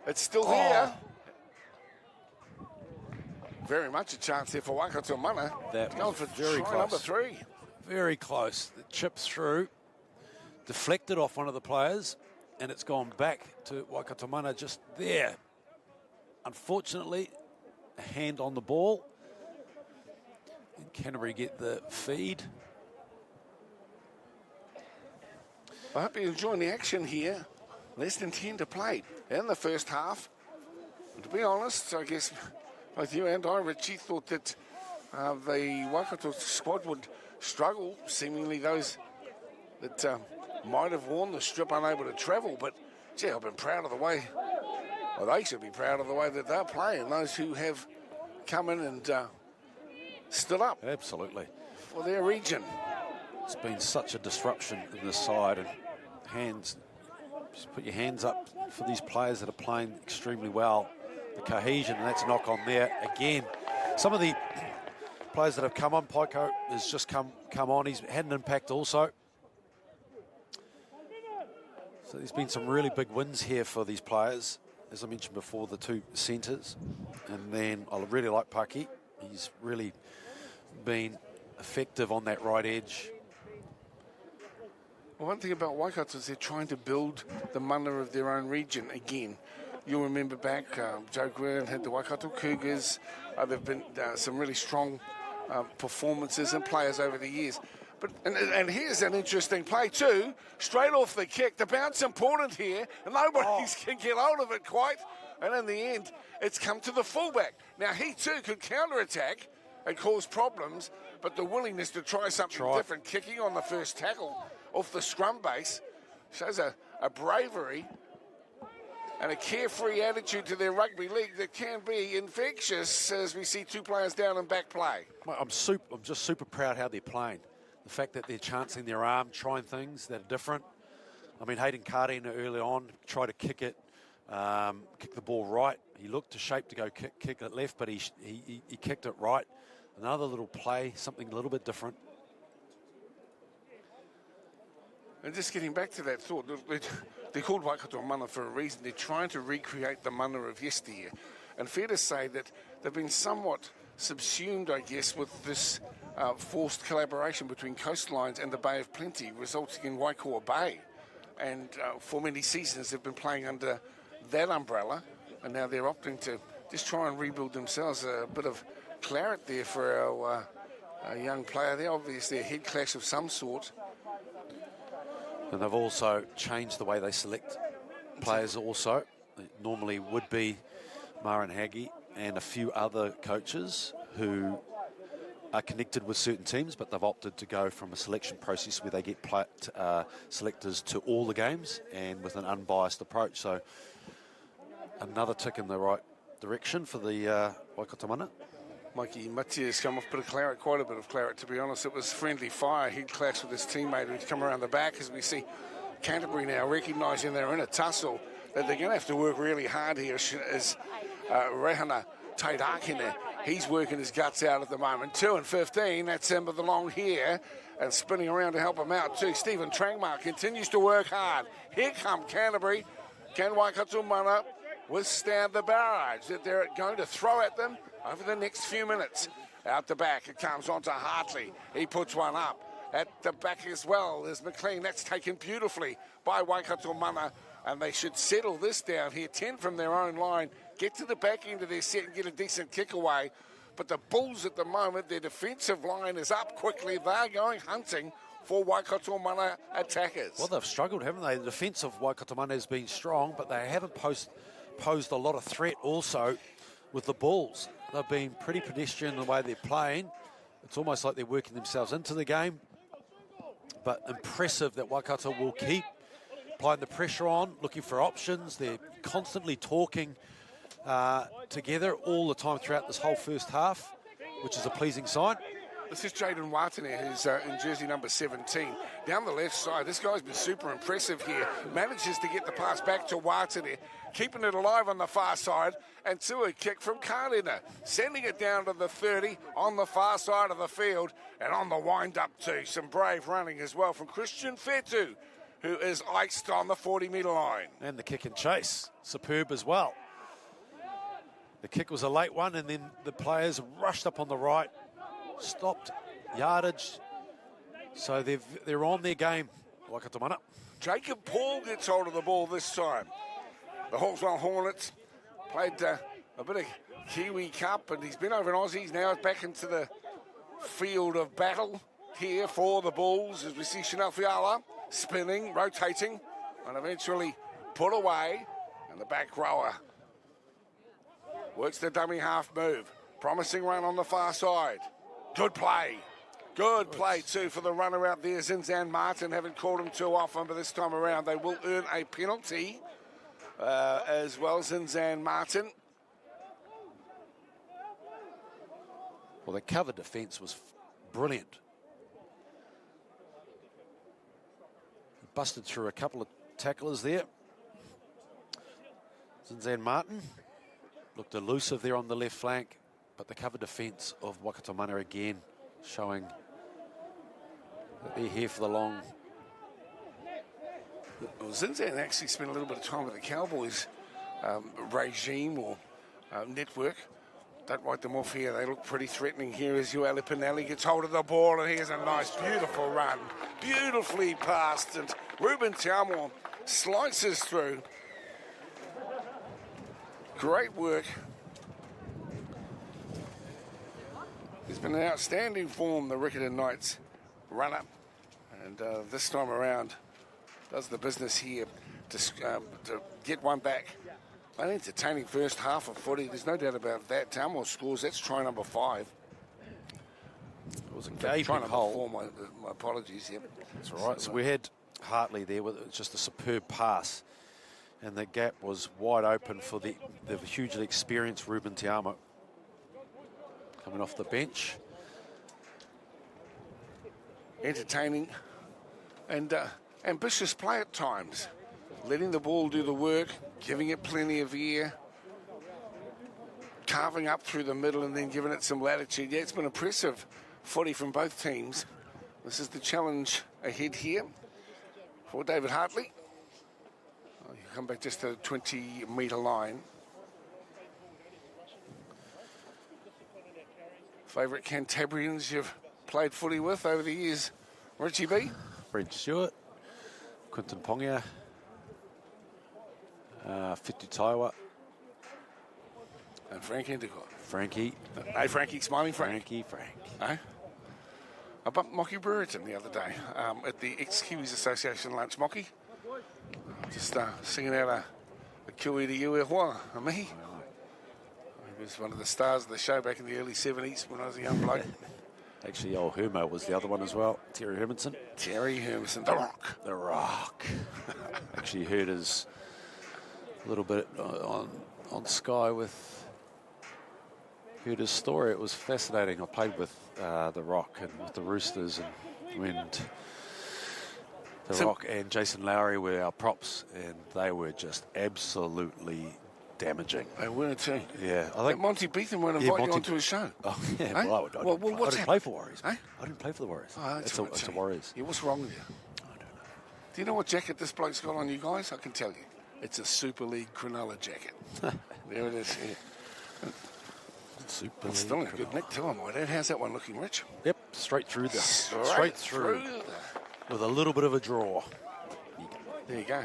Speaker 1: It's still there. Very much a chance here for Waikato Mana.
Speaker 2: That
Speaker 1: going
Speaker 2: was
Speaker 1: for
Speaker 2: very
Speaker 1: try
Speaker 2: close.
Speaker 1: number 3.
Speaker 2: Very close. The chip through, deflected off one of the players, and it's gone back to Waikato Mana just there. Unfortunately, a hand on the ball. And Canterbury get the feed.
Speaker 1: I hope you're enjoying the action here. Less than 10 to play in the first half. And to be honest, I guess both you and I, Richie, thought that the Waikato squad would struggle. Seemingly those that might have worn the strip unable to travel. But, gee, I've been proud of the way, well, they should be proud of the way that they're playing. Those who have come in and stood up.
Speaker 2: Absolutely.
Speaker 1: For their region.
Speaker 2: It's been such a disruption in this side, and just put your hands up for these players that are playing extremely well. The cohesion, and that's knock on there again. Some of the players that have come on, Paiko has just come on. He's had an impact also. So there's been some really big wins here for these players. As I mentioned before, the two centres. And then I really like Paki. He's really been effective on that right edge.
Speaker 1: Well, one thing about Waikato is they're trying to build the mana of their own region again. You'll remember back, Joe Gwynn had the Waikato Cougars. There have been some really strong performances and players over the years. But and here's an interesting play too. Straight off the kick, the bounce important here, and nobody can get hold of it quite. And in the end, it's come to the fullback. Now he too could counter-attack and cause problems, but the willingness to try something different, kicking on the first tackle off the scrum base, shows a bravery and a carefree attitude to their rugby league that can be infectious as we see two players down and back play.
Speaker 2: I'm just super proud how they're playing. The fact that they're chancing their arm, trying things that are different. I mean, Hayden Karina early on tried to kick it, kick the ball right. He looked to shape to go kick it left, but he kicked it right. Another little play, something a little bit different.
Speaker 1: And just getting back to that thought, they're called Waikato mana for a reason. They're trying to recreate the mana of yesteryear. And fair to say that they've been somewhat subsumed, I guess, with this forced collaboration between coastlines and the Bay of Plenty, resulting in Waikoa Bay. And for many seasons, they've been playing under that umbrella, and now they're opting to just try and rebuild themselves. A bit of claret there for our young player there. Obviously, a head clash of some sort.
Speaker 2: And they've also changed the way they select players also. It normally would be Marin Haggie and a few other coaches who are connected with certain teams, but they've opted to go from a selection process where they get selectors to all the games and with an unbiased approach. So another tick in the right direction for the Waikato mana.
Speaker 1: Mikey Matias come off a bit of claret, quite a bit of claret, to be honest. It was friendly fire. He'd clashed with his teammate who'd come around the back, as we see Canterbury now recognising they're in a tussle, that they're going to have to work really hard here as Rehana Taidakine. He's working his guts out at the moment. 2 and 15, that's him with the long hair and spinning around to help him out too. Stephen Trangmar continues to work hard. Here come Canterbury. Can Waikato mana withstand the barrage that they're going to throw at them over the next few minutes. Out the back, it comes on to Hartley. He puts one up. At the back as well, there's McLean. That's taken beautifully by Waikato Mana, and they should settle this down here. 10 from their own line, get to the back end of their set and get a decent kick away. But the Bulls at the moment, their defensive line is up quickly. They're going hunting for Waikato Mana attackers.
Speaker 2: Well, they've struggled, haven't they? The defence of Waikato Mana has been strong, but they haven't posed a lot of threat also with the Bulls. They've been pretty pedestrian in the way they're playing. It's almost like they're working themselves into the game. But impressive that Waikato will keep applying the pressure on, looking for options. They're constantly talking together all the time throughout this whole first half, which is a pleasing sign.
Speaker 1: This is Jaden Watson here, who's in jersey number 17. Down the left side, this guy's been super impressive here. Manages to get the pass back to Watson here, keeping it alive on the far side, and to a kick from Karina, sending it down to the 30 on the far side of the field, and on the wind-up too. Some brave running as well from Christian Fetu, who is iced on the 40-metre line.
Speaker 2: And the kick and chase, superb as well. The kick was a late one, and then the players rushed up on the right, stopped yardage, so they're on their game, Waikato Mana.
Speaker 1: Jacob Paul gets hold of the ball this time. The Hawkswell Hornets played a bit of Kiwi Cup, and he's been over in Aussies. Now he's back into the field of battle here for the Bulls, as we see Chanel Fiala spinning, rotating, and eventually put away. And the back rower works the dummy half move. Promising run on the far side. Good play. Good play, too, for the runner out there. Zinzan Martin haven't called him too often, but this time around they will earn a penalty as well, Zinzan Martin.
Speaker 2: Well, the cover defence was brilliant. Busted through a couple of tacklers there. Zinzan Martin looked elusive there on the left flank, but the cover defence of Waikato Mana again showing that they're here for the long.
Speaker 1: Well, Zinzan actually spent a little bit of time with the Cowboys regime or network. Don't write them off here. They look pretty threatening here as Ueli Pinelli gets hold of the ball, and here's a nice, beautiful run. Beautifully passed, and Ruben Tiamo slices through. Great work. He's been in outstanding form, the Riccarton Knights runner. And this time around, does the business here to get one back. An entertaining first half of footy, there's no doubt about that. Tamworth scores, that's try number 5.
Speaker 2: It was a gaping
Speaker 1: try number
Speaker 2: hole.
Speaker 1: 4, my apologies. Yep.
Speaker 2: That's all right. So we had Hartley there with just a superb pass, and the gap was wide open for the hugely experienced Ruben Tiamo coming off the bench.
Speaker 1: Entertaining and ambitious play at times. Letting the ball do the work, giving it plenty of air, carving up through the middle and then giving it some latitude. Yeah, it's been impressive footy from both teams. This is the challenge ahead here for David Hartley. Oh, you come back just to the 20-metre line. Favourite Cantabrians you've played footy with over the years, Richie B?
Speaker 2: Brent Stewart, Quinton Pongia, Fitu Taiwa,
Speaker 1: and Frank Endicott.
Speaker 2: Frankie.
Speaker 1: Hey, Frankie, smiling Frank.
Speaker 2: Frank.
Speaker 1: Hey? I bumped Mocky Brereton the other day at the Ex-Kiwis Association lunch. Mocky, just singing out a Kiwi to you, and me. He was one of the stars of the show back in the early 70s when I was a young bloke.
Speaker 2: Actually, old Hermo was the other one as well. Terry Hermanson.
Speaker 1: Terry Hermanson, The Rock.
Speaker 2: The Rock. Actually heard his little bit on Sky heard his story. It was fascinating. I played with The Rock and with the Roosters, and when Rock and Jason Lowry were our props, and they were just absolutely damaging.
Speaker 1: They were too.
Speaker 2: Yeah, I think
Speaker 1: Monty Beetham won't invite you onto his show.
Speaker 2: Oh yeah,
Speaker 1: hey?
Speaker 2: well, I didn't play for Warriors.
Speaker 1: Hey?
Speaker 2: I didn't play for the Warriors.
Speaker 1: Oh,
Speaker 2: it's a Warriors.
Speaker 1: Yeah, what's wrong with you?
Speaker 2: I don't know.
Speaker 1: Do you know what jacket this bloke's got on, you guys? I can tell you. It's a Super League Cronulla jacket. There it is. Yeah.
Speaker 2: Super
Speaker 1: It's still a good nick too, I might add. How's that one looking, Rich?
Speaker 2: Yep, straight through the
Speaker 1: Straight through.
Speaker 2: with a little bit of a draw.
Speaker 1: There you go.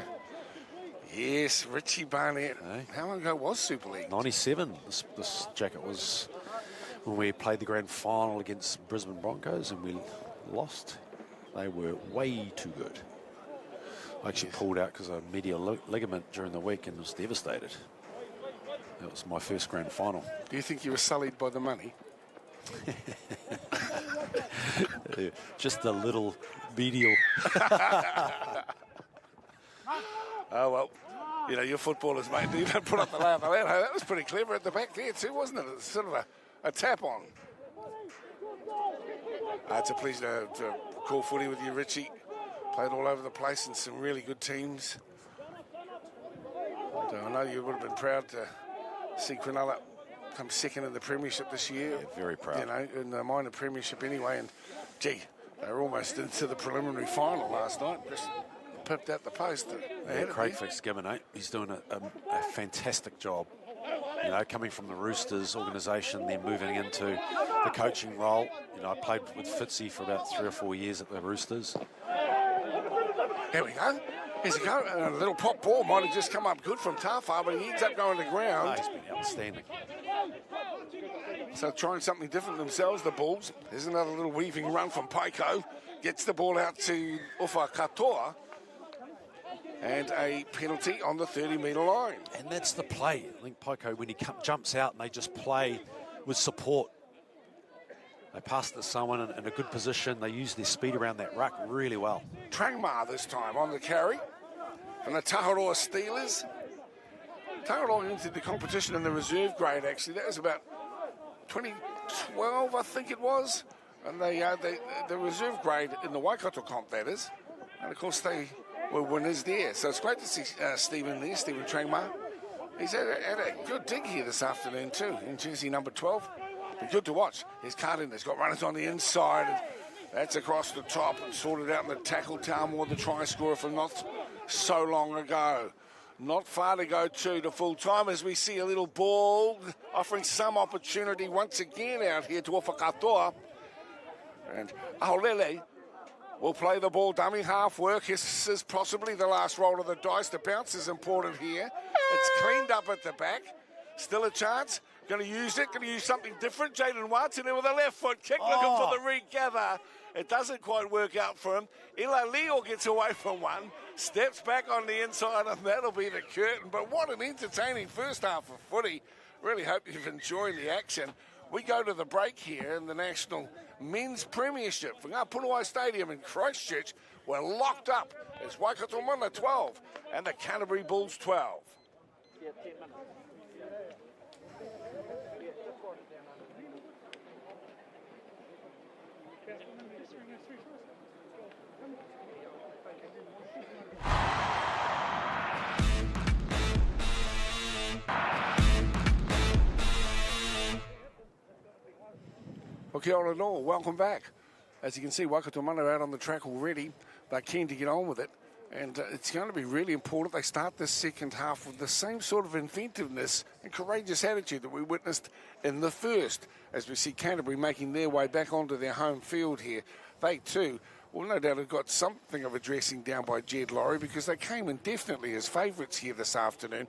Speaker 1: Yes, Richie Barnett.
Speaker 2: Hey.
Speaker 1: How long ago was Super League?
Speaker 2: 97. This jacket was when we played the grand final against Brisbane Broncos and we lost. They were way too good. I actually pulled out because of a medial ligament during the week and was devastated. That was my first grand final.
Speaker 1: Do you think you were sullied by the money?
Speaker 2: Just a little medial.
Speaker 1: Oh, well, you know, your footballers, mate, you don't put up the lay of the land. That was pretty clever at the back there too, wasn't it? It's sort of a tap on. It's a pleasure to call footy with you, Richie. Played all over the place in some really good teams. And I know you would have been proud to see Cronulla come second in the Premiership this year.
Speaker 2: Yeah, very proud.
Speaker 1: You know, in the minor Premiership anyway. And, gee, they were almost into the preliminary final last night. Just pipped out the post.
Speaker 2: Yeah, Craig Fitzgibbon, he's doing a fantastic job. You know, coming from the Roosters organisation, then moving into the coaching role. You know, I played with Fitzy for about 3 or 4 years at the Roosters.
Speaker 1: Here we go. Here's a go. A little pop ball might have just come up good from Tafar, but he ends up going to ground.
Speaker 2: Oh, he's been outstanding.
Speaker 1: So trying something different themselves, the Bulls. There's another little weaving run from Paiko. Gets the ball out to Ufa Katoa. And a penalty on the 30-metre line.
Speaker 2: And that's the play. I think Paiko, when he jumps out and they just play with support. They pass it to someone in a good position. They use their speed around that ruck really well.
Speaker 1: Trangmar this time on the carry. And the Taharoa Steelers. Taharoa entered the competition in the reserve grade, actually. That was about 2012, I think it was. And the reserve grade in the Waikato comp, that is. And, of course, they were winners there. So it's great to see Stephen Trangmar. He's had a good dig here this afternoon, too, in jersey number 12. But good to watch. Here's Carden. He's got runners on the inside. And that's across the top and sorted out in the tackle. Talmore, the try scorer from not so long ago. Not far to go to full time as we see a little ball offering some opportunity once again out here to Ofakatoa. And Aolele will play the ball dummy half work. This is possibly the last roll of the dice. The bounce is important here. It's cleaned up at the back. Still a chance. Going to use it. Going to use something different. Jaden Watson in with a left foot kick, looking for the regather. It doesn't quite work out for him. Ila Leo gets away from one, steps back on the inside, and that'll be the curtain. But what an entertaining first half of footy. Really hope you've enjoyed the action. We go to the break here in the National Men's Premiership from Punawai Stadium in Christchurch. We're locked up. It's Waikato Mana 12 and the Canterbury Bulls 12. Well, kia ora no, welcome back. As you can see, Waikato Mana are out on the track already. They're keen to get on with it. And it's going to be really important they start this second half with the same sort of inventiveness and courageous attitude that we witnessed in the first, as we see Canterbury making their way back onto their home field here. They too will no doubt have got something of a dressing down by Jed Laurie because they came in definitely as favourites here this afternoon.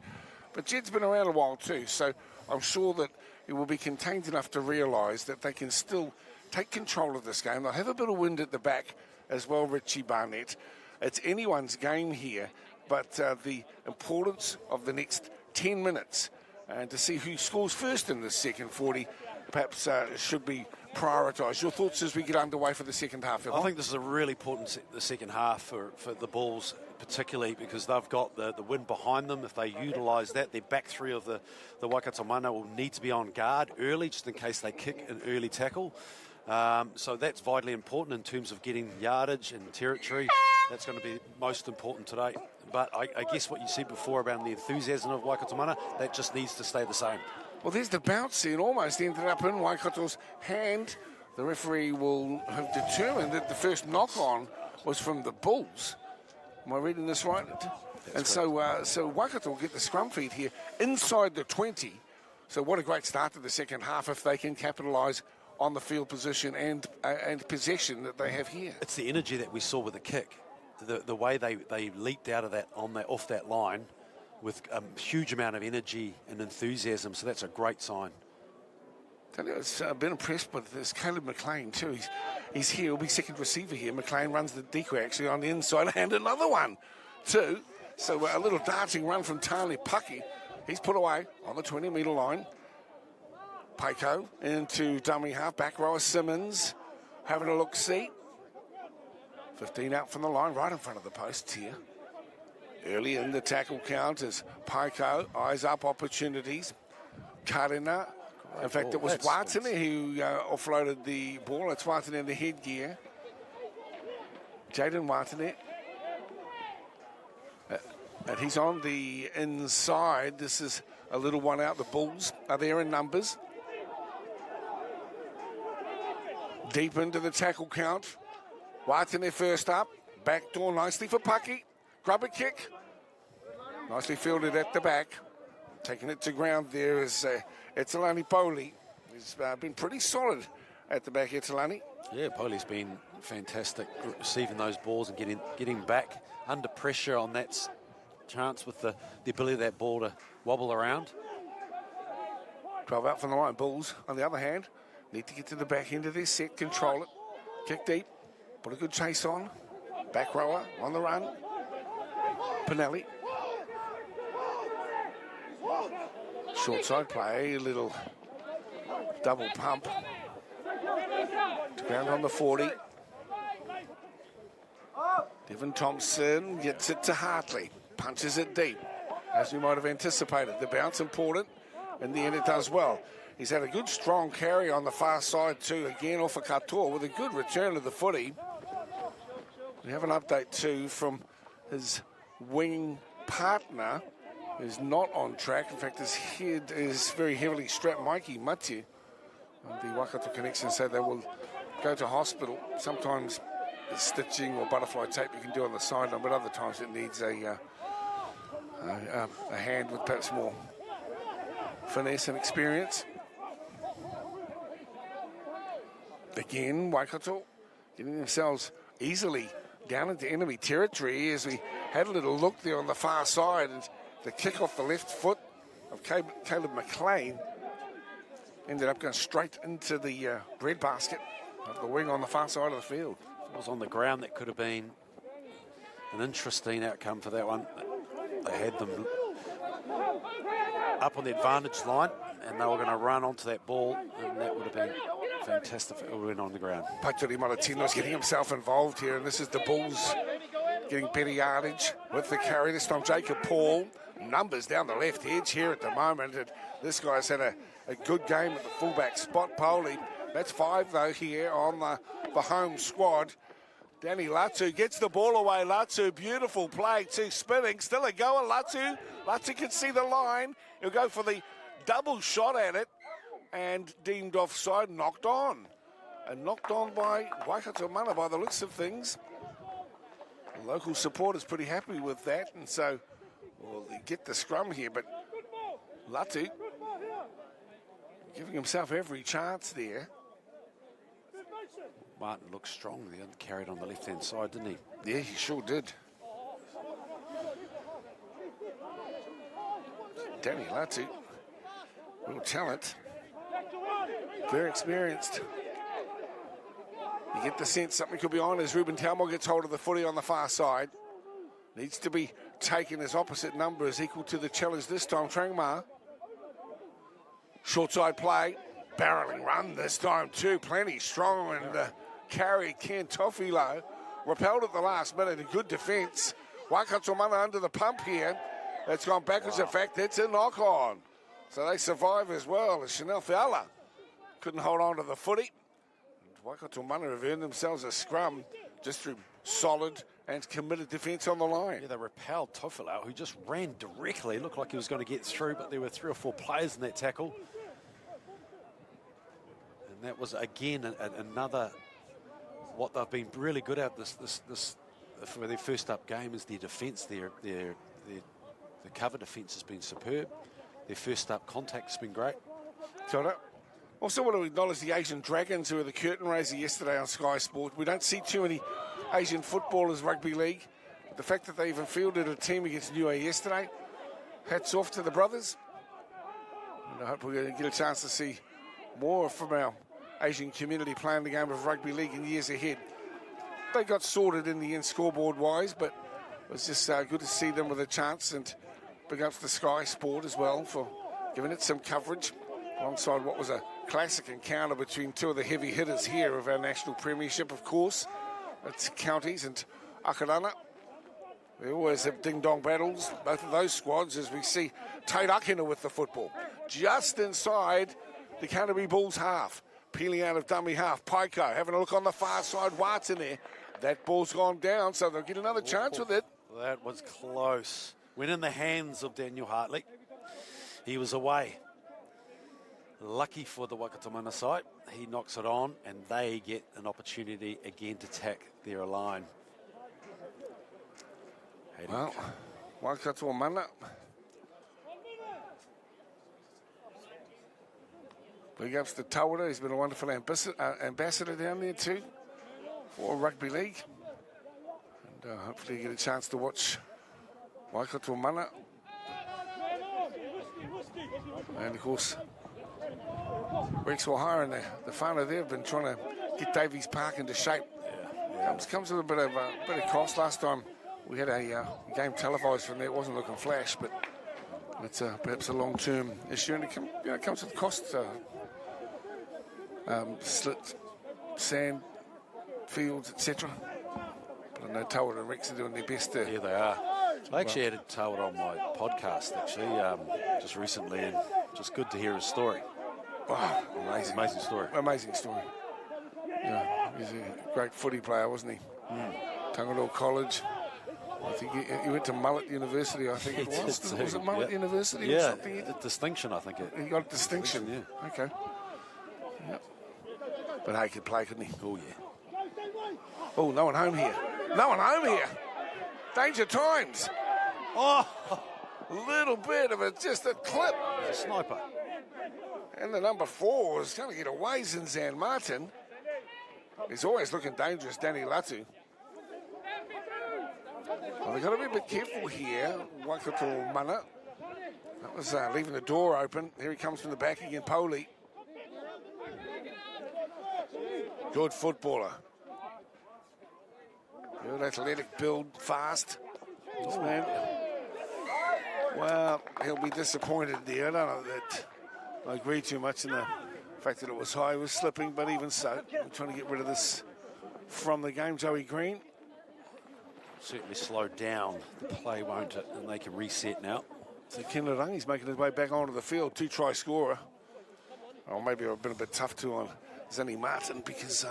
Speaker 1: But Jed's been around a while too, so I'm sure that it will be contained enough to realise that they can still take control of this game. They'll have a bit of wind at the back as well, Richie Barnett. It's anyone's game here, but the importance of the next 10 minutes and to see who scores first in the second 40 perhaps should be prioritised. Your thoughts as we get underway for the second half?
Speaker 2: I think this is a really important the second half for the Bulls, particularly because they've got the wind behind them. If they utilise that, their back three of the Waikato Mana will need to be on guard early just in case they kick an early tackle. So that's vitally important in terms of getting yardage and territory. That's going to be most important today. But I guess what you said before about the enthusiasm of Waikato Mana, that just needs to stay the same.
Speaker 1: Well, there's the bounce and almost ended up in Waikato's hand. The referee will have determined that the first knock-on was from the Bulls. Am I reading this right? And so Waikato will get the scrum feed here inside the 20. So what a great start to the second half if they can capitalise on the field position and possession that they have here.
Speaker 2: It's the energy that we saw with the kick, the way they leaped out of that off that line with a huge amount of energy and enthusiasm. So that's a great sign.
Speaker 1: Tell you, I've been impressed with this Caleb McLean too. He's here. He'll be second receiver here. McLean runs the decoy actually on the inside and another one too. So a little darting run from Tani Pucky. He's put away on the 20-metre line. Paiko into dummy half. Back rower Simmons having a look-see. 15 out from the line, right in front of the posts here. Early in the tackle count as Paiko eyes up opportunities. Karina. In fact, it was Watson who offloaded the ball. It's Watson in the headgear. Jaden Watson. And he's on the inside. This is a little one out. The Bulls are there in numbers. Deep into the tackle count. Watson there first up. Backdoor nicely for Pucky. Grubber kick. Nicely fielded at the back. Taking it to ground there is Etalani Poli. He's been pretty solid at the back, Etalani.
Speaker 2: Yeah, Poli's been fantastic receiving those balls and getting back under pressure on that chance with the ability of that ball to wobble around.
Speaker 1: 12 out from the line. Bulls, on the other hand, need to get to the back end of their set, control it. Kick deep, put a good chase on. Back rower on the run. Pinelli. Short side play, a little double pump. To ground on the 40. Devon Thompson gets it to Hartley. Punches it deep, as we might have anticipated. The bounce important. In the end, it does well. He's had a good, strong carry on the far side, too. Again, off a Katoa with a good return of the footy. We have an update, too, from his wing partner, who's not on track. In fact, his head is very heavily strapped. Mikey Mathieu, the Waikato connection, said they will go to hospital. Sometimes it's stitching or butterfly tape you can do on the sideline, but other times it needs a hand with perhaps more finesse and experience. Again, Waikato getting themselves easily down into enemy territory as we had a little look there on the far side, and the kick off the left foot of Caleb McLean ended up going straight into the breadbasket of the wing on the far side of the field.
Speaker 2: If it was on the ground, that could have been an interesting outcome for that one. They had them up on the advantage line, and they were going to run onto that ball, and that would have been fantastic if it would have been on the ground.
Speaker 1: Patrick Malatino's getting himself involved here, and this is the Bulls getting better yardage with the carry. This time Jacob Paul, numbers down the left edge here at the moment, and this guy's had a good game at the fullback spot. Poli, that's 5 though here on the home squad. Danny Latu gets the ball away. Latu, beautiful play, 2 spinning, still a goer. Latu can see the line. He'll go for the double shot at it and deemed offside, knocked on. And knocked on by Waikato Mana by the looks of things. The local support is pretty happy with that, and so they get the scrum here, but Latu giving himself every chance there.
Speaker 2: Martin looked strong there, carried on the left-hand side, didn't he?
Speaker 1: Yeah, he sure did. Danny Latu, real talent, very experienced. You get the sense something could be on as Ruben Talmor gets hold of the footy on the far side. Needs to be taken as opposite number is equal to the challenge this time. Trangmar. Short side play. Barreling run this time too. Plenty strong and carry Ken Tofilo. Repelled at the last minute. A good defence. Waikato Mana under the pump here. It's gone backwards. In fact, it's a knock on. So they survive as well. As Chanel Fiala couldn't hold on to the footy. Waikato Mana have earned themselves a scrum just through solid and committed defence on the line.
Speaker 2: Yeah, they repelled Tofilo, who just ran directly. It looked like he was going to get through, but there were 3 or 4 players in that tackle. And that was, again, another, what they've been really good at this for their first up game is their defence, their The cover defence has been superb. Their first up contact's been great.
Speaker 1: Got it. Also want to acknowledge the Asian Dragons, who were the curtain raiser yesterday on Sky Sport. We don't see too many Asian footballers rugby league. The fact that they even fielded a team against Niue yesterday, hats off to the brothers. And I hope we're going to get a chance to see more from our Asian community playing the game of rugby league in years ahead. They got sorted in the end scoreboard-wise, but it was just good to see them with a chance, and big ups to Sky Sport as well for giving it some coverage alongside what was a classic encounter between two of the heavy hitters here of our national premiership, of course. It's Counties and Akarana. They always have ding-dong battles, both of those squads, as we see Tate Akina with the football. Just inside the Canterbury Bulls half. Peeling out of dummy half. Paiko having a look on the far side. Watson there. That ball's gone down, so they'll get another chance with it.
Speaker 2: That was close. Went in the hands of Daniel Hartley. He was away. Lucky for the Waikato mana side, he knocks it on, and they get an opportunity again to tack their line.
Speaker 1: Well, Waikato mana. Big ups to Tawara. He's been a wonderful ambassador down there too for rugby league. And hopefully you get a chance to watch Waikato mana. And of course, Rex Wahara and the whānau there have been trying to get Davies Park into shape. Comes with a bit of cost. Last time we had a game televised from there. It wasn't looking flash, but it's perhaps a long-term issue, and it comes with cost. Slit, sand, fields, etc. But I know Tawara and Rex are doing their best there.
Speaker 2: Yeah, they are. I actually had Tawara on my podcast, actually, just recently, and just good to hear his story.
Speaker 1: Wow, amazing.
Speaker 2: Amazing story.
Speaker 1: Amazing story. Yeah, he's a great footy player, wasn't he? Tangaroa College. I think he went to Mullet University, I think it was. Was it Mullet University or something?
Speaker 2: Yeah, distinction, I think.
Speaker 1: He got a distinction.
Speaker 2: Yeah.
Speaker 1: Okay. Yep. But hey, he could play, couldn't he?
Speaker 2: Oh, yeah.
Speaker 1: Oh, no one home here. No one home here. Danger times. Oh, a little bit of it, just a clip.
Speaker 2: A sniper.
Speaker 1: And the number 4 is going to get away, Zinzan Martin. He's always looking dangerous, Danny Latu. Well, they've got to be a bit careful here, Waikato mana. That was leaving the door open. Here he comes from the back again, Poli. Good footballer. Good athletic build, fast. This man. Well, he'll be disappointed there. I don't know that I agree too much in the fact that it was high. He was slipping, but even so, I'm trying to get rid of this from the game. Joey Green.
Speaker 2: Certainly slowed down the play, won't it? And they can reset now.
Speaker 1: So Kenarangi's making his way back onto the field. 2-try scorer. Oh, maybe I've been a bit tough too on Zinny Martin because,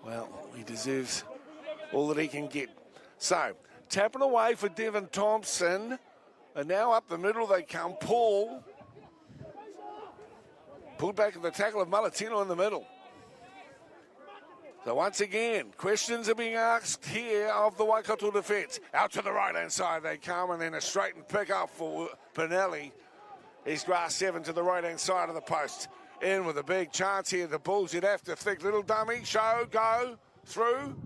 Speaker 1: well, he deserves all that he can get. So, tapping away for Devon Thompson. And now up the middle they come. Paul. Pulled back at the tackle of Malatino in the middle. So once again, questions are being asked here of the Waikato defence. Out to the right-hand side they come, and then a straightened pick up for Pinelli. He's grass 7 to the right-hand side of the post. In with a big chance here. The Bulls, you'd have to think. Little dummy, show, go, through.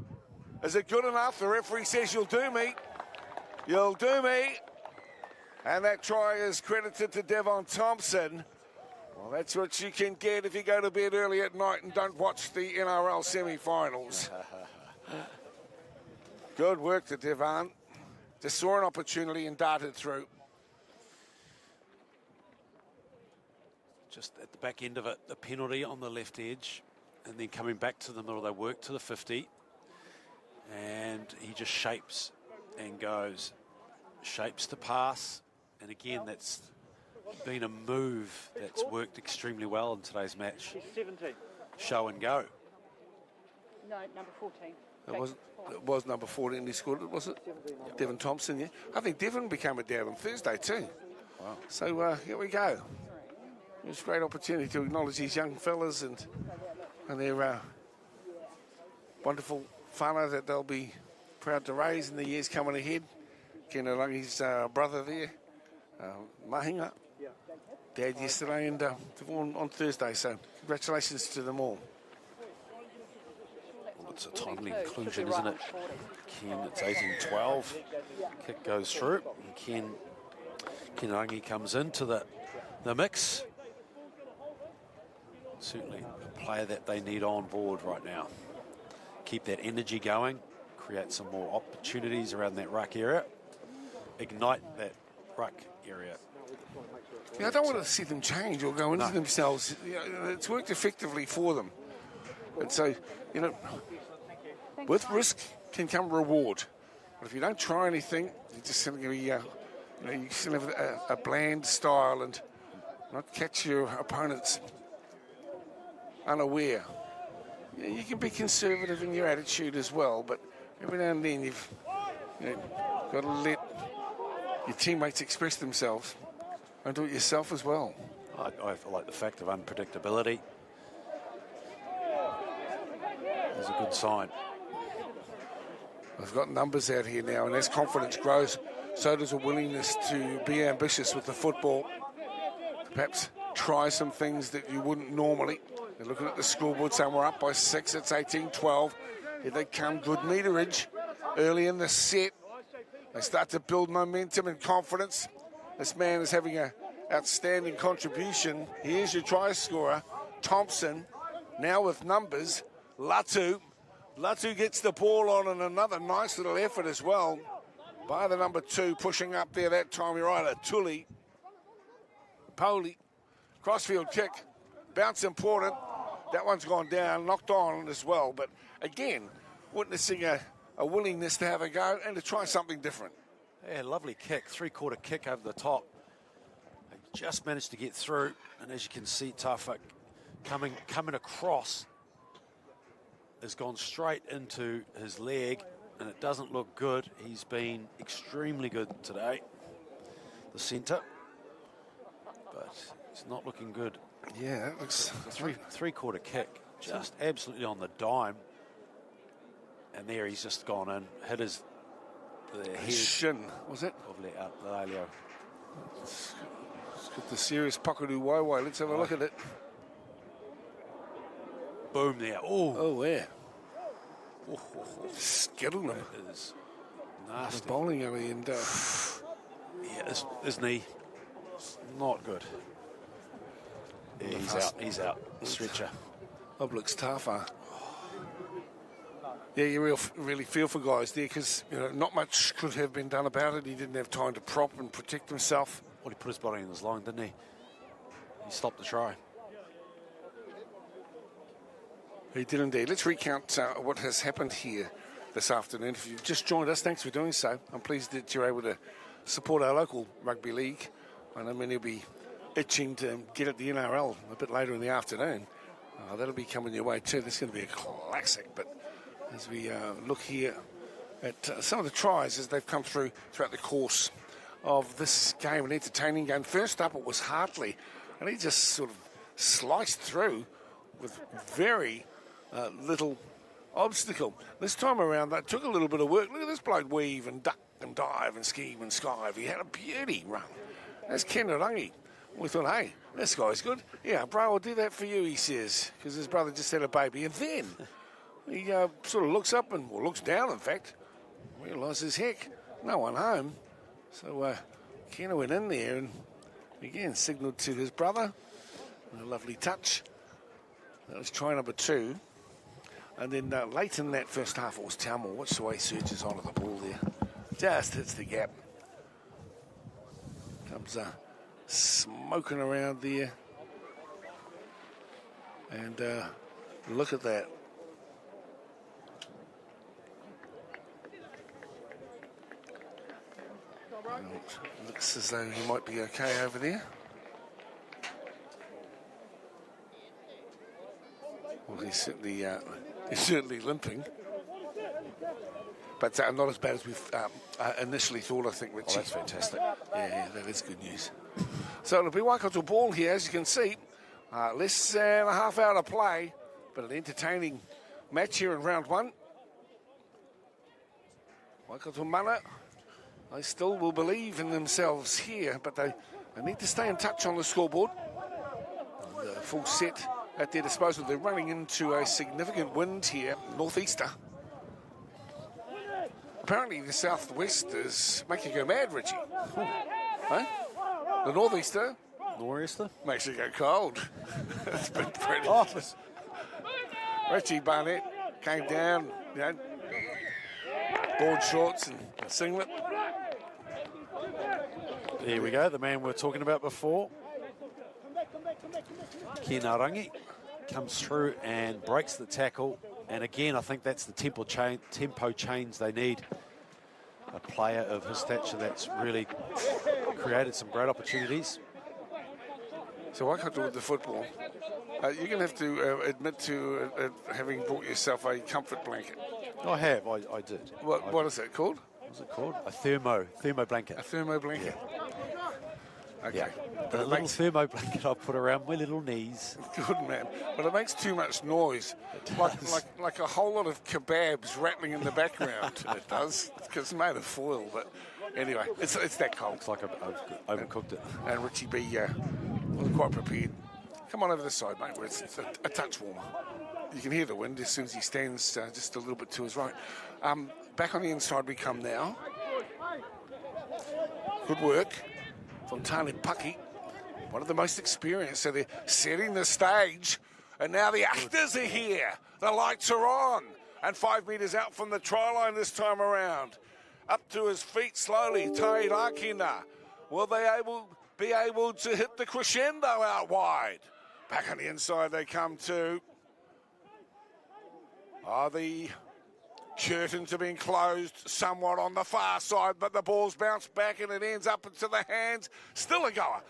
Speaker 1: Is it good enough? The referee says you'll do me. You'll do me. And that try is credited to Devon Thompson. Well, that's what you can get if you go to bed early at night and don't watch the NRL semi-finals. Good work to Devon. Just saw an opportunity and darted through.
Speaker 2: Just at the back end of it, the penalty on the left edge, and then coming back to the middle, they work to the 50, and he just shapes and goes. Shapes to pass, and again, that's been a move that's worked extremely well in today's match.
Speaker 6: 17.
Speaker 2: Show and go.
Speaker 6: No, number 14.
Speaker 1: It was number 14 he scored it, was it? Devon Thompson, yeah. I think Devon became a dad on Thursday too.
Speaker 2: Wow.
Speaker 1: So here we go. It's a great opportunity to acknowledge these young fellas and their wonderful whānau that they'll be proud to raise in the years coming ahead. Kenarangi's brother there, Mahinga. Dad yesterday and on Thursday, so congratulations to them all.
Speaker 2: Well, it's a timely inclusion, isn't it? Ken, it's 18-12. Kick goes through, and Kenarangi comes into the mix. Certainly a player that they need on board right now. Keep that energy going, create some more opportunities around that ruck area, ignite that ruck area.
Speaker 1: Yeah, I don't want to see them change or go into themselves. You know, it's worked effectively for them. And so, you know, with risk can come reward. But if you don't try anything, you're just going to be, you still have a bland style and not catch your opponents unaware. You know, you can be conservative in your attitude as well, but every now and then you've got to let your teammates express themselves. And do it yourself as well.
Speaker 2: I like the fact of unpredictability. It's a good sign.
Speaker 1: We've got numbers out here now, and as confidence grows, so does a willingness to be ambitious with the football. Perhaps try some things that you wouldn't normally. They're looking at the scoreboard saying we're up by 6, it's 18-12. Here they come, good meterage early in the set. They start to build momentum and confidence. This man is having an outstanding contribution. Here's your try scorer, Thompson, now with numbers. Latu gets the ball on, and another nice little effort as well by the number 2, pushing up there that time. You're right, Tuli. Poli, crossfield kick, bounce important. That one's gone down, knocked on as well. But again, witnessing a willingness to have a go and to try something different.
Speaker 2: Yeah, lovely kick, three-quarter kick over the top. They just managed to get through, and as you can see, Tafa coming across has gone straight into his leg, and it doesn't look good. He's been extremely good today, the centre, but it's not looking good.
Speaker 1: Yeah, that looks
Speaker 2: three-quarter kick, just absolutely on the dime, and there he's just gone in, hit his head.
Speaker 1: Shin, was it?
Speaker 2: Probably out the alio.
Speaker 1: It's got the serious Pakaru Waiwai. Let's have a look at it.
Speaker 2: Boom there.
Speaker 1: Oh, yeah. Skittled him.
Speaker 2: It is nasty.
Speaker 1: Bowling over the end.
Speaker 2: Yeah, his knee, not good. Yeah, he's out. Stretcher.
Speaker 1: Obliques Tafa. Yeah, you really feel for guys there because, not much could have been done about it. He didn't have time to prop and protect himself.
Speaker 2: Well, he put his body in his line, didn't he? He stopped the try.
Speaker 1: He did indeed. Let's recount what has happened here this afternoon. If you've just joined us, thanks for doing so. I'm pleased that you're able to support our local rugby league. I know many will be itching to get at the NRL a bit later in the afternoon. That'll be coming your way too. This is going to be a classic, but as we look here at some of the tries as they've come through throughout the course of this game, an entertaining game. First up, it was Hartley, and he just sort of sliced through with very little obstacle. This time around, that took a little bit of work. Look at this bloke weave and duck and dive and scheme and skive. He had a beauty run. That's Kenarangi. We thought, hey, this guy's good. Yeah, bro, I'll do that for you, he says, because his brother just had a baby. And then he sort of looks up and, looks down, in fact, realises, heck, no one home. So Kena went in there and, again, signalled to his brother. A lovely touch. That was try number 2. And then late in that first half, it was Taumel. Watch the way he surges onto the ball there. Just hits the gap. Comes smoking around there. And look at that. Looks as though he might be okay over there. Well, he's certainly limping. But not as bad as we've initially thought, I think, Richie.
Speaker 2: Oh, that's fantastic.
Speaker 1: Yeah, that is good news. So it'll be Waikato ball here, as you can see. Less than a half hour to play, but an entertaining match here in round 1. Waikato Mana They still will believe in themselves here, but they need to stay in touch on the scoreboard. The full set at their disposal. They're running into a significant wind here, northeaster. Apparently the southwest is making you go mad, Richie. Huh? The northeaster makes you go cold. It's been pretty. Richie Barnett came down, board shorts and singlet.
Speaker 2: There we go, the man we were talking about before. Kinarangi comes through and breaks the tackle. And again, I think that's the tempo change they need. A player of his stature that's really created some great opportunities.
Speaker 1: So Waikato with the football. You're going to have to admit to having bought yourself a comfort blanket.
Speaker 2: I have, I did.
Speaker 1: What is that called?
Speaker 2: What's it called? A thermo blanket.
Speaker 1: A thermo blanket?
Speaker 2: Yeah.
Speaker 1: Okay.
Speaker 2: Yeah. The little thermo blanket I put around my little knees.
Speaker 1: Good man. But it makes too much noise. Like a whole lot of kebabs rattling in the background. It does, because it's made of foil. But anyway, it's that cold.
Speaker 2: Looks like I've overcooked it.
Speaker 1: And Richie B wasn't quite prepared. Come on over this side, mate, where it's a touch warmer. You can hear the wind as soon as he stands just a little bit to his right. Back on the inside we come now. Good work from Tani Paki, one of the most experienced. So they're setting the stage, and now the actors are here. The lights are on, and 5 metres out from the try line this time around. Up to his feet slowly, Tai Rakina. Will they be able to hit the crescendo out wide? Back on the inside they come to. The curtains have been closed somewhat on the far side, but the ball's bounced back and it ends up into the hands. Still a goer.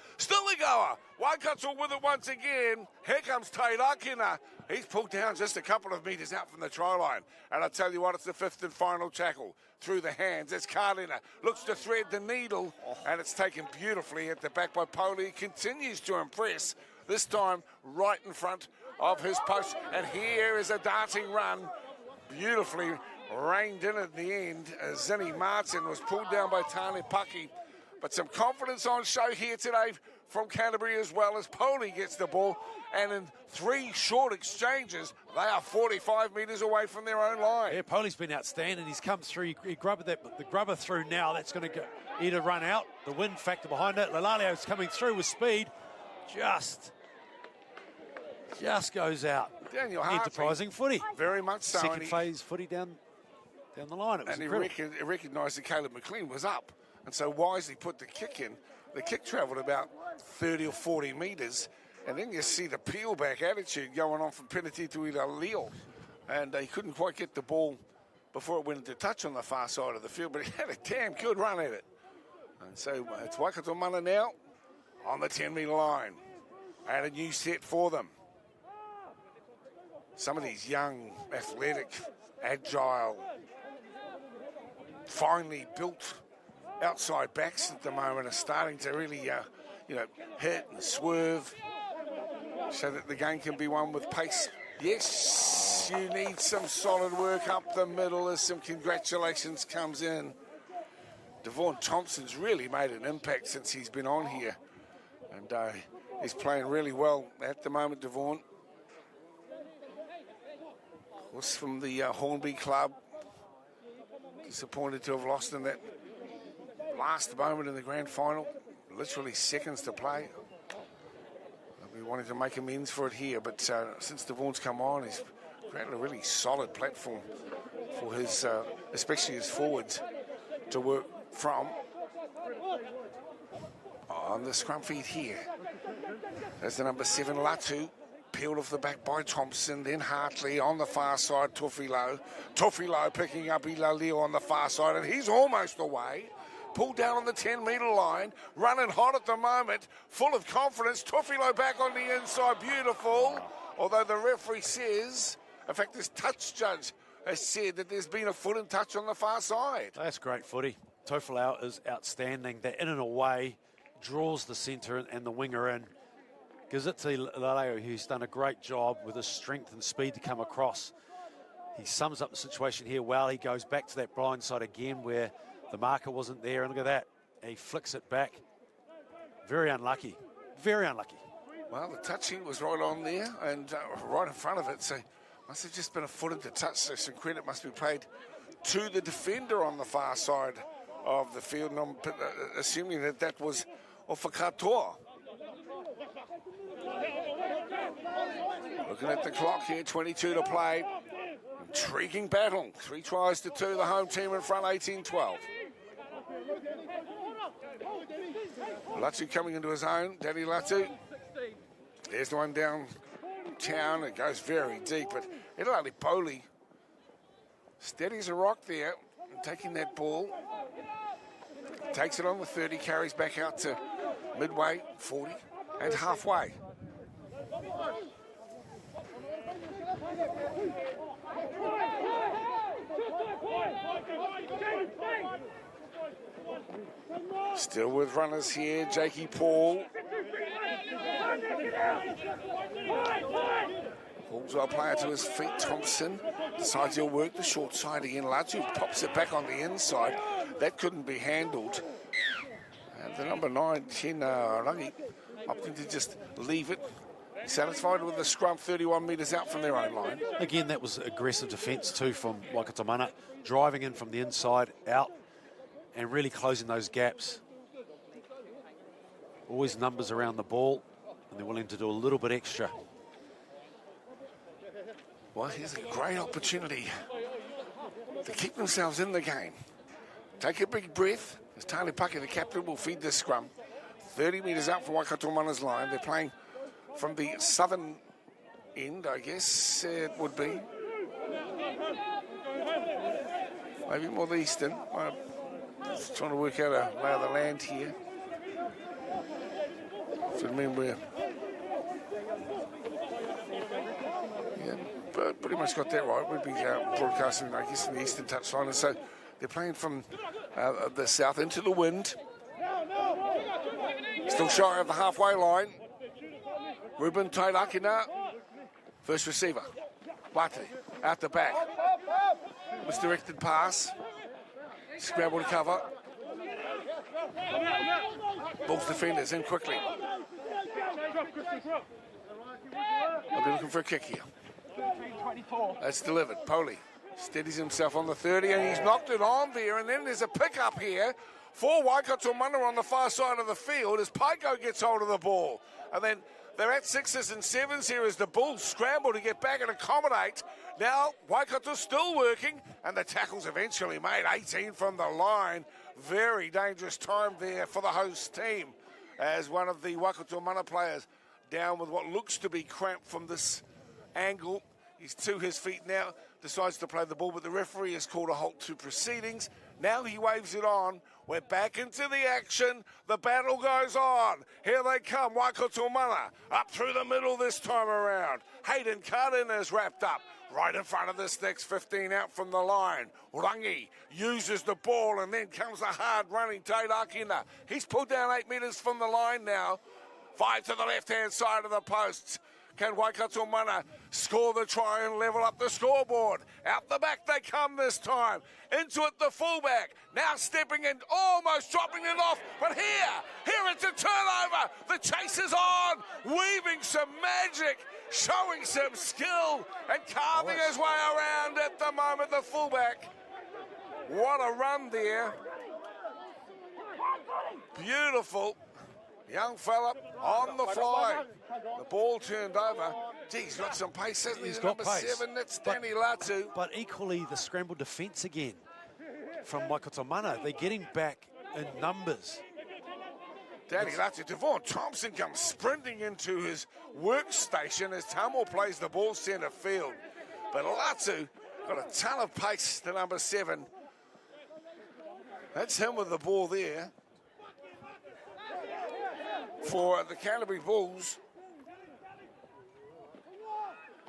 Speaker 1: Waikato with it once again. Here comes Teirakina. He's pulled down just a couple of metres out from the try line. And I tell you what, it's the fifth and final tackle through the hands. It's Karlina. Looks to thread the needle, and it's taken beautifully at the back by Poli. He continues to impress, this time right in front of his post. And here is a darting run. Beautifully reined in at the end. Zinni Martin was pulled down by Tani Paki. But some confidence on show here today from Canterbury, as well as Poli gets the ball. And in 3 short exchanges, they are 45 metres away from their own line.
Speaker 2: Yeah, Poli's been outstanding. He's come through. He grabbed the grubber through now. That's going to either run out. The wind factor behind it. Lalalio's coming through with speed. Just goes out.
Speaker 1: Daniel Hartley,
Speaker 2: enterprising footy.
Speaker 1: Very much so.
Speaker 2: Second phase footy down the line. It was incredible.
Speaker 1: He recognised that Caleb McLean was up, and so wisely put the kick in. The kick travelled about 30 or 40 metres, and then you see the peel-back attitude going on from Penalty to Leo, and he couldn't quite get the ball before it went into touch on the far side of the field, but he had a damn good run at it. And so it's Waikato Mana now on the 10-metre line, and a new set for them. Some of these young, athletic, agile, finely built outside backs at the moment are starting to really, hit and swerve so that the game can be won with pace. Yes, you need some solid work up the middle as some congratulations comes in. Devon Thompson's really made an impact since he's been on here. And he's playing really well at the moment, Devon. Was from the Hornby club. Disappointed to have lost in that last moment in the grand final. Literally seconds to play. We wanted to make amends for it here, but since Devon's come on, he's created a really solid platform for his, especially his forwards, to work from. On the scrum feed here. There's the number 7, Latu. Peeled off the back by Thompson, then Hartley on the far side, Tofilo. Tofilo picking up Ilalio on the far side, and he's almost away. Pulled down on the 10-metre line, running hot at the moment, full of confidence. Tofilo back on the inside, beautiful. Although the referee says, in fact, this touch judge has said that there's been a foot in touch on the far side.
Speaker 2: That's great footy. Tofilo is outstanding. They're in and away, draws the centre and the winger in. Gives it to Laleo, who's done a great job with his strength and speed to come across. He sums up the situation here well. He goes back to that blind side again where The marker wasn't there, and look at that. He flicks it back. Very unlucky. Very unlucky.
Speaker 1: Well, the touching was right on there and right in front of it, so must have just been a foot into touch, so some credit must be paid to the defender on the far side of the field, and I'm assuming that was off a katoa. Looking at the clock here, 22 to play. Intriguing battle. 3 tries to 2, the home team in front, 18-12. Latu coming into his own, Danny Latu. There's the one downtown, it goes very deep, but Edilali Bowley steadies a rock there, and taking that ball. Takes it on the 30, carries back out to midway, 40, and halfway. Still with runners here, Jakey Paul. Paul's our player to his feet, Thompson. Decides he'll work the short side again. Latu pops it back on the inside. That couldn't be handled. And the number 9, Rangi, opting to just leave it. Satisfied with the scrum, 31 metres out from their own line.
Speaker 2: Again, that was aggressive defence too from Waikato Mana, driving in from the inside out and really closing those gaps. Always numbers around the ball, and they're willing to do a little bit extra.
Speaker 1: Well, here's a great opportunity to keep themselves in the game. Take a big breath. As Tali Paki, the captain, will feed this scrum. 30 metres out from Waikato Mana's line. They're playing from the southern end, I guess it would be. Maybe more the eastern. I'm just trying to work out a lay of the land here. So I mean we're... Yeah, but pretty much got that right. We'd be broadcasting, I guess, in the eastern touchline. And so they're playing from the south into the wind. Still shy of the halfway line. Ruben Tairakina, first receiver. Wati, out the back. Misdirected pass. Scramble to cover. Bulls defenders in quickly. I'll be looking for a kick here. That's delivered. Poli steadies himself on the 30 and he's knocked it on there, and then there's a pick-up here for Waikato Mana on the far side of the field as Paiko gets hold of the ball. And then they're at 6s and 7s here as the Bulls scramble to get back and accommodate. Now Waikato still working, and the tackle's eventually made. 18 from the line. Very dangerous time there for the host team as one of the Waikato Mana players down with what looks to be cramp from this angle. He's to his feet now, decides to play the ball, but the referee has called a halt to proceedings. Now he waves it on. We're back into the action. The battle goes on. Here they come, Waikato Mana. Up through the middle this time around. Hayden Cardin is wrapped up. Right in front of this next 15 out from the line. Rangi uses the ball, and then comes the hard running Tairakina. He's pulled down 8 metres from the line now. 5 to the left-hand side of the posts. Can Waikato Mana score the try and level up the scoreboard? Out the back they come this time. Into it the fullback. Now stepping in, almost dropping it off. But here it's a turnover. The chase is on. Weaving some magic. Showing some skill. And carving his way around at the moment, the fullback. What a run there. Beautiful. Young fella on the fly. The ball turned over. Gee, he's got some pace, hasn't he?
Speaker 2: He's got
Speaker 1: number
Speaker 2: pace.
Speaker 1: 7, that's Danny Latu.
Speaker 2: But equally, the scrambled defence again from Waikato Mana. They're getting back in numbers.
Speaker 1: Danny Latu. Devon Thompson comes sprinting into his workstation as Tamil plays the ball centre field. But Latu got a ton of pace to number 7. That's him with the ball there. For the Canterbury Bulls,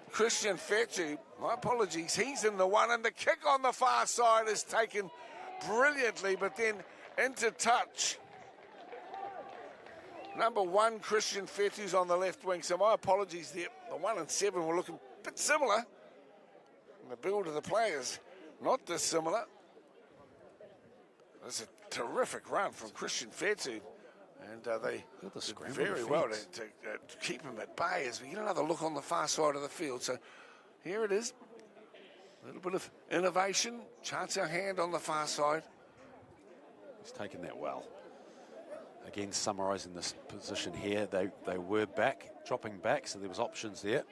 Speaker 1: Christian Fetu, my apologies, he's in the one, and the kick on the far side is taken brilliantly, but then into touch. Number 1, Christian Fetu's on the left wing, so my apologies there. The 1 and 7 were looking a bit similar. And the build of the players, not dissimilar. That's a terrific run from Christian Fairtu. And they did very well to keep him at bay as we get another look on the far side of the field. So here it is. A little bit of innovation. Chance our hand on the far side.
Speaker 2: He's taken that well. Again, summarising this position here, they were back, dropping back, so there was options there.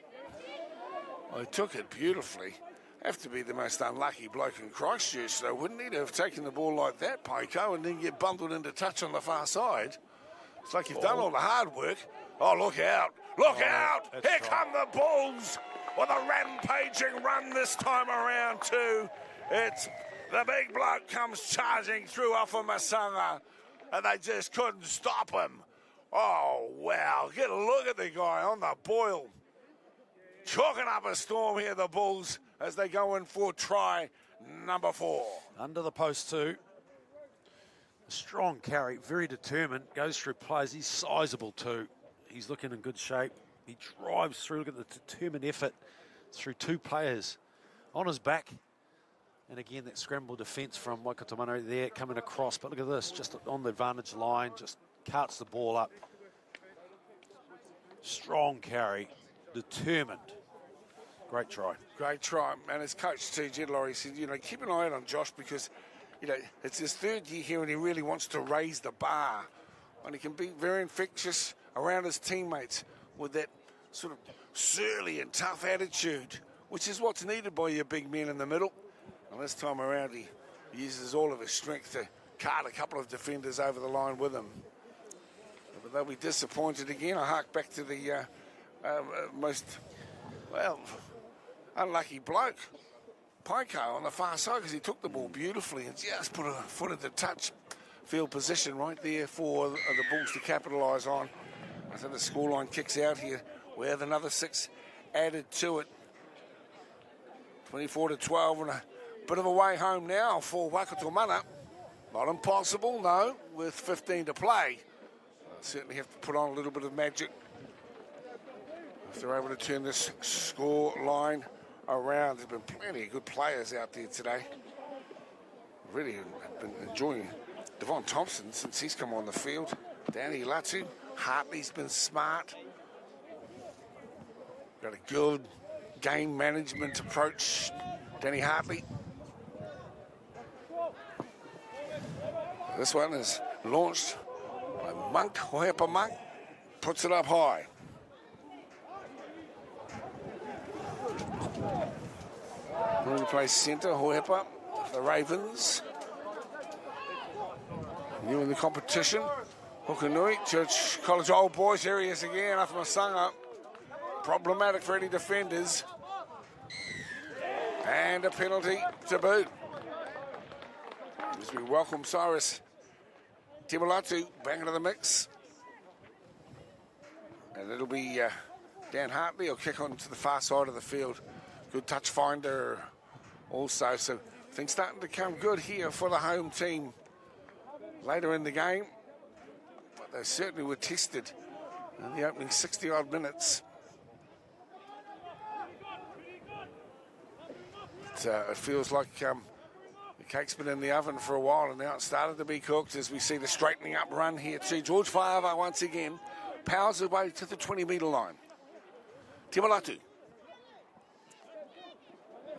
Speaker 1: Well, he took it beautifully. Have to be the most unlucky bloke in Christchurch, though, wouldn't he, to have taken the ball like that, Paiko, and then get bundled into touch on the far side? It's like you've done all the hard work. Oh, look out. Look out. Here come the Bulls with a rampaging run this time around, too. It's the big bloke comes charging through off of Masanga, and they just couldn't stop him. Oh, wow. Get a look at the guy on the boil. Chalking up a storm here, the Bulls, as they go in for try number 4.
Speaker 2: Under the post too. A strong carry, very determined, goes through players. He's sizable too. He's looking in good shape. He drives through, look at the determined effort through 2 players on his back. And again, that scramble defence from Waikato Manukau there coming across. But look at this, just on the advantage line, just carts the ball up. Strong carry, determined. Great try.
Speaker 1: Great try. And his coach, too, Jed Laurie, said, keep an eye on Josh because, it's his 3rd year here and he really wants to raise the bar. And he can be very infectious around his teammates with that sort of surly and tough attitude, which is what's needed by your big men in the middle. And this time around, he uses all of his strength to cart a couple of defenders over the line with him. But they'll be disappointed again. I hark back to the unlucky bloke, Paiko, on the far side, because he took the ball beautifully and just put a foot into touch field position right there for the Bulls to capitalise on. I think the scoreline kicks out here. We have another 6 added to it. 24-12 and a bit of a way home now for Waikato Mana. Not impossible, no, with 15 to play. Certainly have to put on a little bit of magic if they're able to turn this score line around. There's been plenty of good players out there today. Really been enjoying Devon Thompson since he's come on the field. Danny Latu, Hartley's been smart. Got a good game management approach, Danny Hartley. This one is launched by Monk, Hohepa Monk, puts it up high. Going to play centre, Hohepa, the Ravens. New in the competition. Hukanui, Church College Old Boys. Here he is again after Masanga. Problematic for any defenders. And a penalty to boot. As we welcome Cyrus Timolatu back into the mix. And it'll be Dan Hartley will kick on to the far side of the field. Good touch finder also. So things starting to come good here for the home team later in the game. But they certainly were tested in the opening 60-odd minutes. It feels like the cake's been in the oven for a while and now it's started to be cooked as we see the straightening up run here too. George Faiava once again powers his way to the 20-metre line. Timolatu.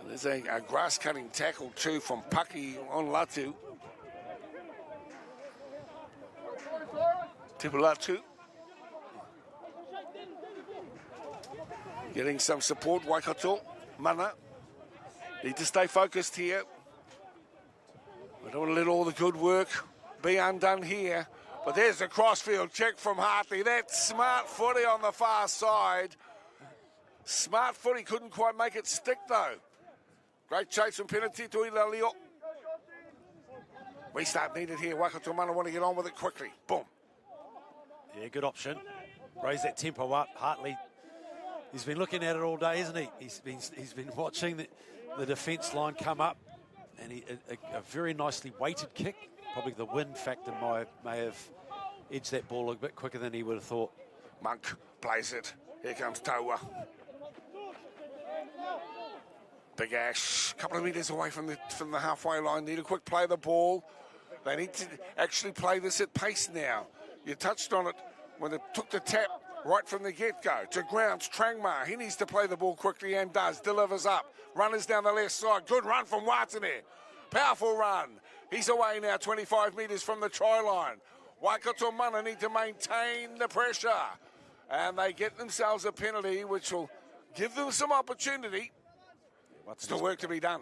Speaker 1: And there's a grass-cutting tackle too from Paki on Latu. Timolatu. Getting some support, Waikato. Mana. Need to stay focused here. We don't want to let all the good work be undone here. But there's a crossfield check from Hartley. That's smart footy on the far side. Smart footy couldn't quite make it stick though. Great chase from penalty to Ilalio. Restart needed here. Waikato Mana want to get on with it quickly. Boom.
Speaker 2: Yeah, good option. Raise that tempo up. Hartley, he's been looking at it all day, isn't he? He's been watching the defence line come up, and a very nicely weighted kick. Probably the wind factor may have edged that ball a bit quicker than he would have thought.
Speaker 1: Monk plays it. Here comes Taua. Big Ash, a couple of metres away from the halfway line. Need a quick play of the ball. They need to actually play this at pace now. You touched on it when they took the tap right from the get-go. To grounds, Trangmar. He needs to play the ball quickly and does. Delivers up. Runners down the left side. Good run from Watson there. Powerful run. He's away now, 25 metres from the try line. Waikato Mana need to maintain the pressure. And they get themselves a penalty, which will give them some opportunity. Still work to be done.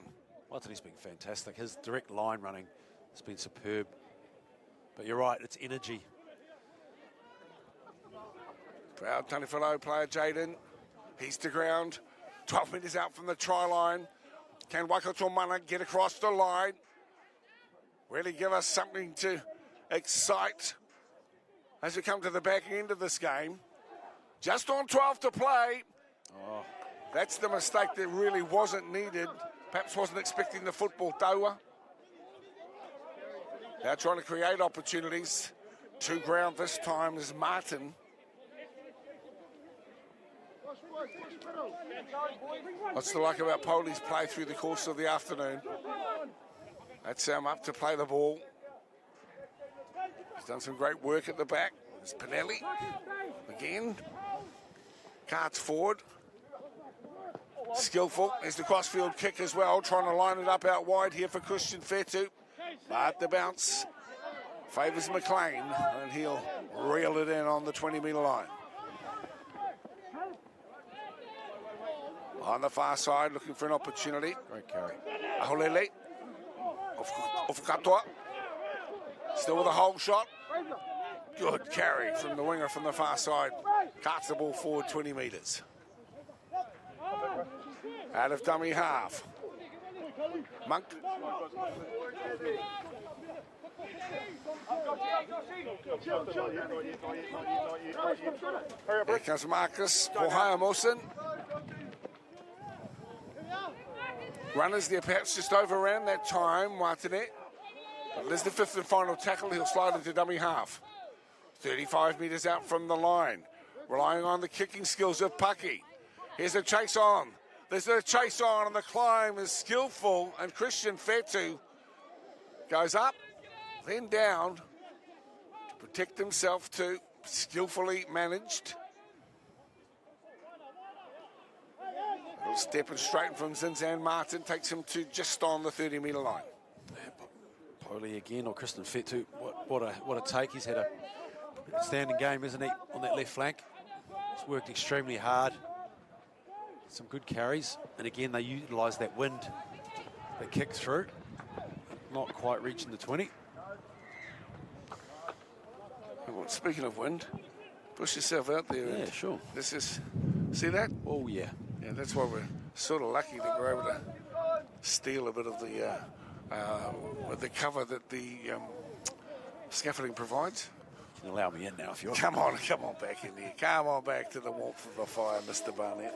Speaker 2: Watson's been fantastic. His direct line running has been superb. But you're right, it's energy.
Speaker 1: Proud Taniwhalo player Jaden. He's to ground. 12 metres out from the try line. Can Waikato Mana get across the line? Really give us something to excite as we come to the back end of this game. Just on 12 to play.
Speaker 2: Oh.
Speaker 1: That's the mistake that really wasn't needed. Perhaps wasn't expecting the football, Taua. Now trying to create opportunities. To ground this time is Martin. What's the like about Poli's play through the course of the afternoon? That's Sam up to play the ball. He's done some great work at the back. There's Pinelli. Again. Carts forward. Skillful. There's the crossfield kick as well. Trying to line it up out wide here for Christian Fetu. But the bounce favours McLean. And he'll reel it in on the 20-metre line. On the far side, looking for an opportunity.
Speaker 2: Great carry.
Speaker 1: Aholele. Off katoa. Still with a hole shot. Good carry from the winger from the far side. Carts the ball forward 20 metres. Out of dummy half. Monk. Here comes Marcus Pohaya-Mosen. Runners there perhaps just overran that time, Watane. But there's the fifth and final tackle. He'll slide into dummy half. 35 metres out from the line. Relying on the kicking skills of Paki. Here's a chase on. There's a chase on, and the climb is skillful. And Christian Fetu goes up, then down to protect himself too. Skillfully managed. Little stepping straight from Zinzan Martin takes him to just on the 30-metre line.
Speaker 2: Poli again, or Christian Fetu. What a take. He's had a outstanding game, isn't he, on that left flank. He's worked extremely hard. Some good carries. And again, they utilise that wind that kick through. Not quite reaching the 20.
Speaker 1: Well, speaking of wind, push yourself out there.
Speaker 2: Yeah, sure.
Speaker 1: This is, see that?
Speaker 2: Oh, yeah.
Speaker 1: Yeah, that's why we're sort of lucky that we're able to steal a bit of the cover that the scaffolding provides.
Speaker 2: You can allow me in now if you want.
Speaker 1: Come on back in here. Come on back to the warmth of the fire, Mr. Barnett.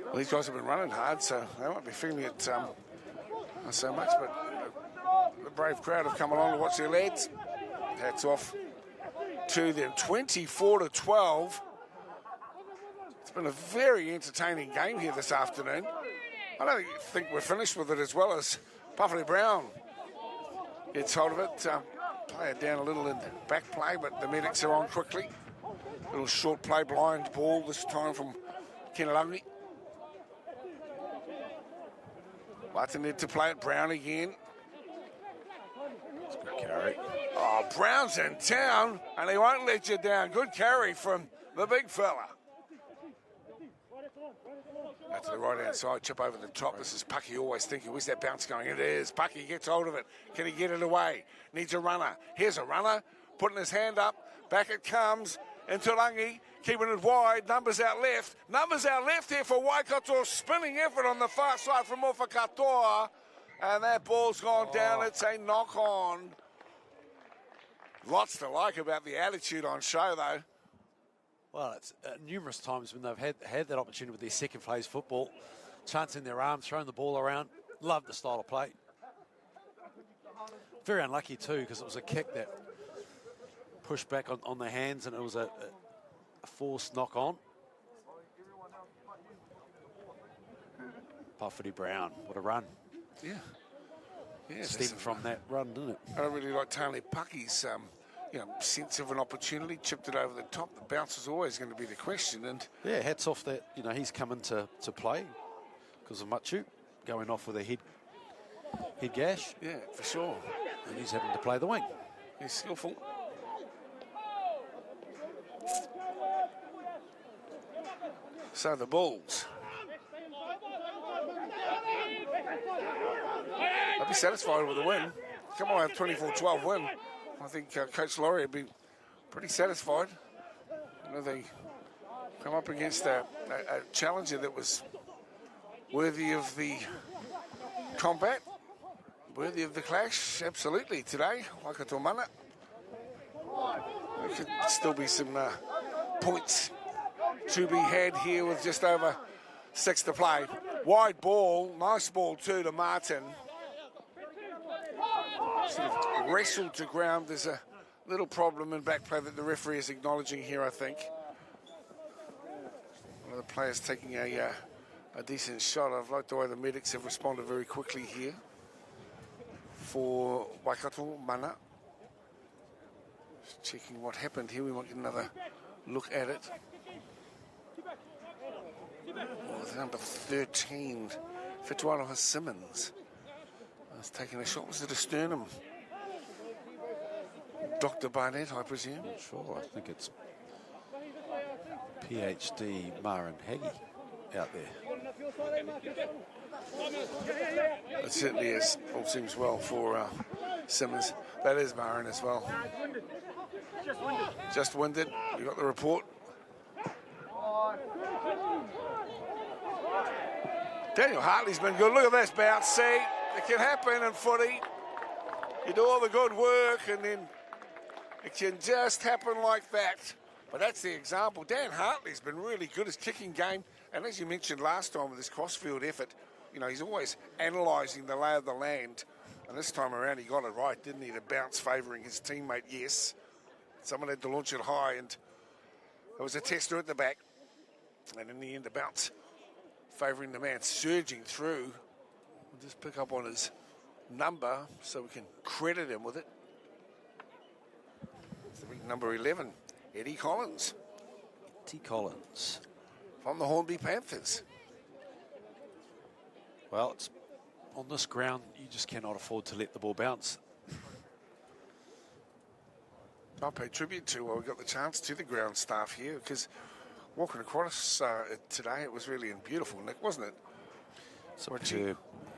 Speaker 1: Well, these guys have been running hard, so they won't be feeling it not so much, but the brave crowd have come along to watch their lads. Hats off to them. 24-12. It's been a very entertaining game here this afternoon. I don't think we're finished with it as well as Puffley Brown gets hold of it. Play it down a little in back play, but the medics are on quickly. Little short play, blind ball this time from Kenalungi. Watson need to play it. Brown again.
Speaker 2: Good carry.
Speaker 1: Oh, Brown's in town, and he won't let you down. Good carry from the big fella. Out to the right-hand side, chip over the top. This is Pucky always thinking, where's that bounce going? It is. Pucky gets hold of it. Can he get it away? Needs a runner. Here's a runner, putting his hand up. Back it comes. Into Langi, keeping it wide. Numbers out left. Numbers out left here for Waikato. Spinning effort on the far side from Ofa Katoa. And that ball's gone down. It's a knock-on. Lots to like about the attitude on show, though.
Speaker 2: Well, it's numerous times when they've had that opportunity with their second phase football, chancing their arms, throwing the ball around. Love the style of play. Very unlucky too, because it was a kick that pushed back on the hands, and it was a forced knock on. Puffedy Brown, what a run.
Speaker 1: Yeah. Yeah,
Speaker 2: stemmed from that run, didn't it?
Speaker 1: I really like Tane Paki's sense of an opportunity, chipped it over the top. The bounce is always going to be the question. And
Speaker 2: Yeah, hats off that, he's come into play because of Machu going off with a head gash,
Speaker 1: yeah, for sure.
Speaker 2: and he's having to play the wing.
Speaker 1: He's skillful. So the Bulls. I'd be satisfied with the win. Come on, 24-12 win. I think Coach Laurie would be pretty satisfied. They come up against a challenger that was worthy of the combat, worthy of the clash, absolutely, today. Waikato Mana. There could still be some points to be had here with just over 6 to play. Wide ball, nice ball too to Martin. Sort of wrestled to ground. There's a little problem in back play that the referee is acknowledging here, I think. One of the players taking a decent shot. I've liked the way the medics have responded very quickly here for Waikato Mana. Just checking what happened here. We might get another look at it. With number 13, Fitualoha Simmons. Was taking a shot. Was it a sternum? Dr. Barnett, I presume?
Speaker 2: Sure, I think it's PhD Maren Haggy out there.
Speaker 1: It certainly is. All seems well for Simmons. That is Maren as well. Just winded. We got the report. Daniel Hartley's been good. Look at this bounce. See, it can happen in footy. You do all the good work and then it can just happen like that. But that's the example. Dan Hartley's been really good. His kicking game, and as you mentioned last time with his crossfield effort, he's always analysing the lay of the land. And this time around he got it right, didn't he? The bounce favouring his teammate, yes. Someone had to launch it high and it was a tester at the back. And in the end, the bounce favouring the man surging through. We'll just pick up on his number so we can credit him with it. It's the big number 11, Eddie Collins.
Speaker 2: T. Collins.
Speaker 1: From the Hornby Panthers.
Speaker 2: Well, it's on this ground, you just cannot afford to let the ball bounce.
Speaker 1: I pay tribute to, we got the chance to the ground staff here, because walking across today, it was really beautiful, Nick, wasn't it?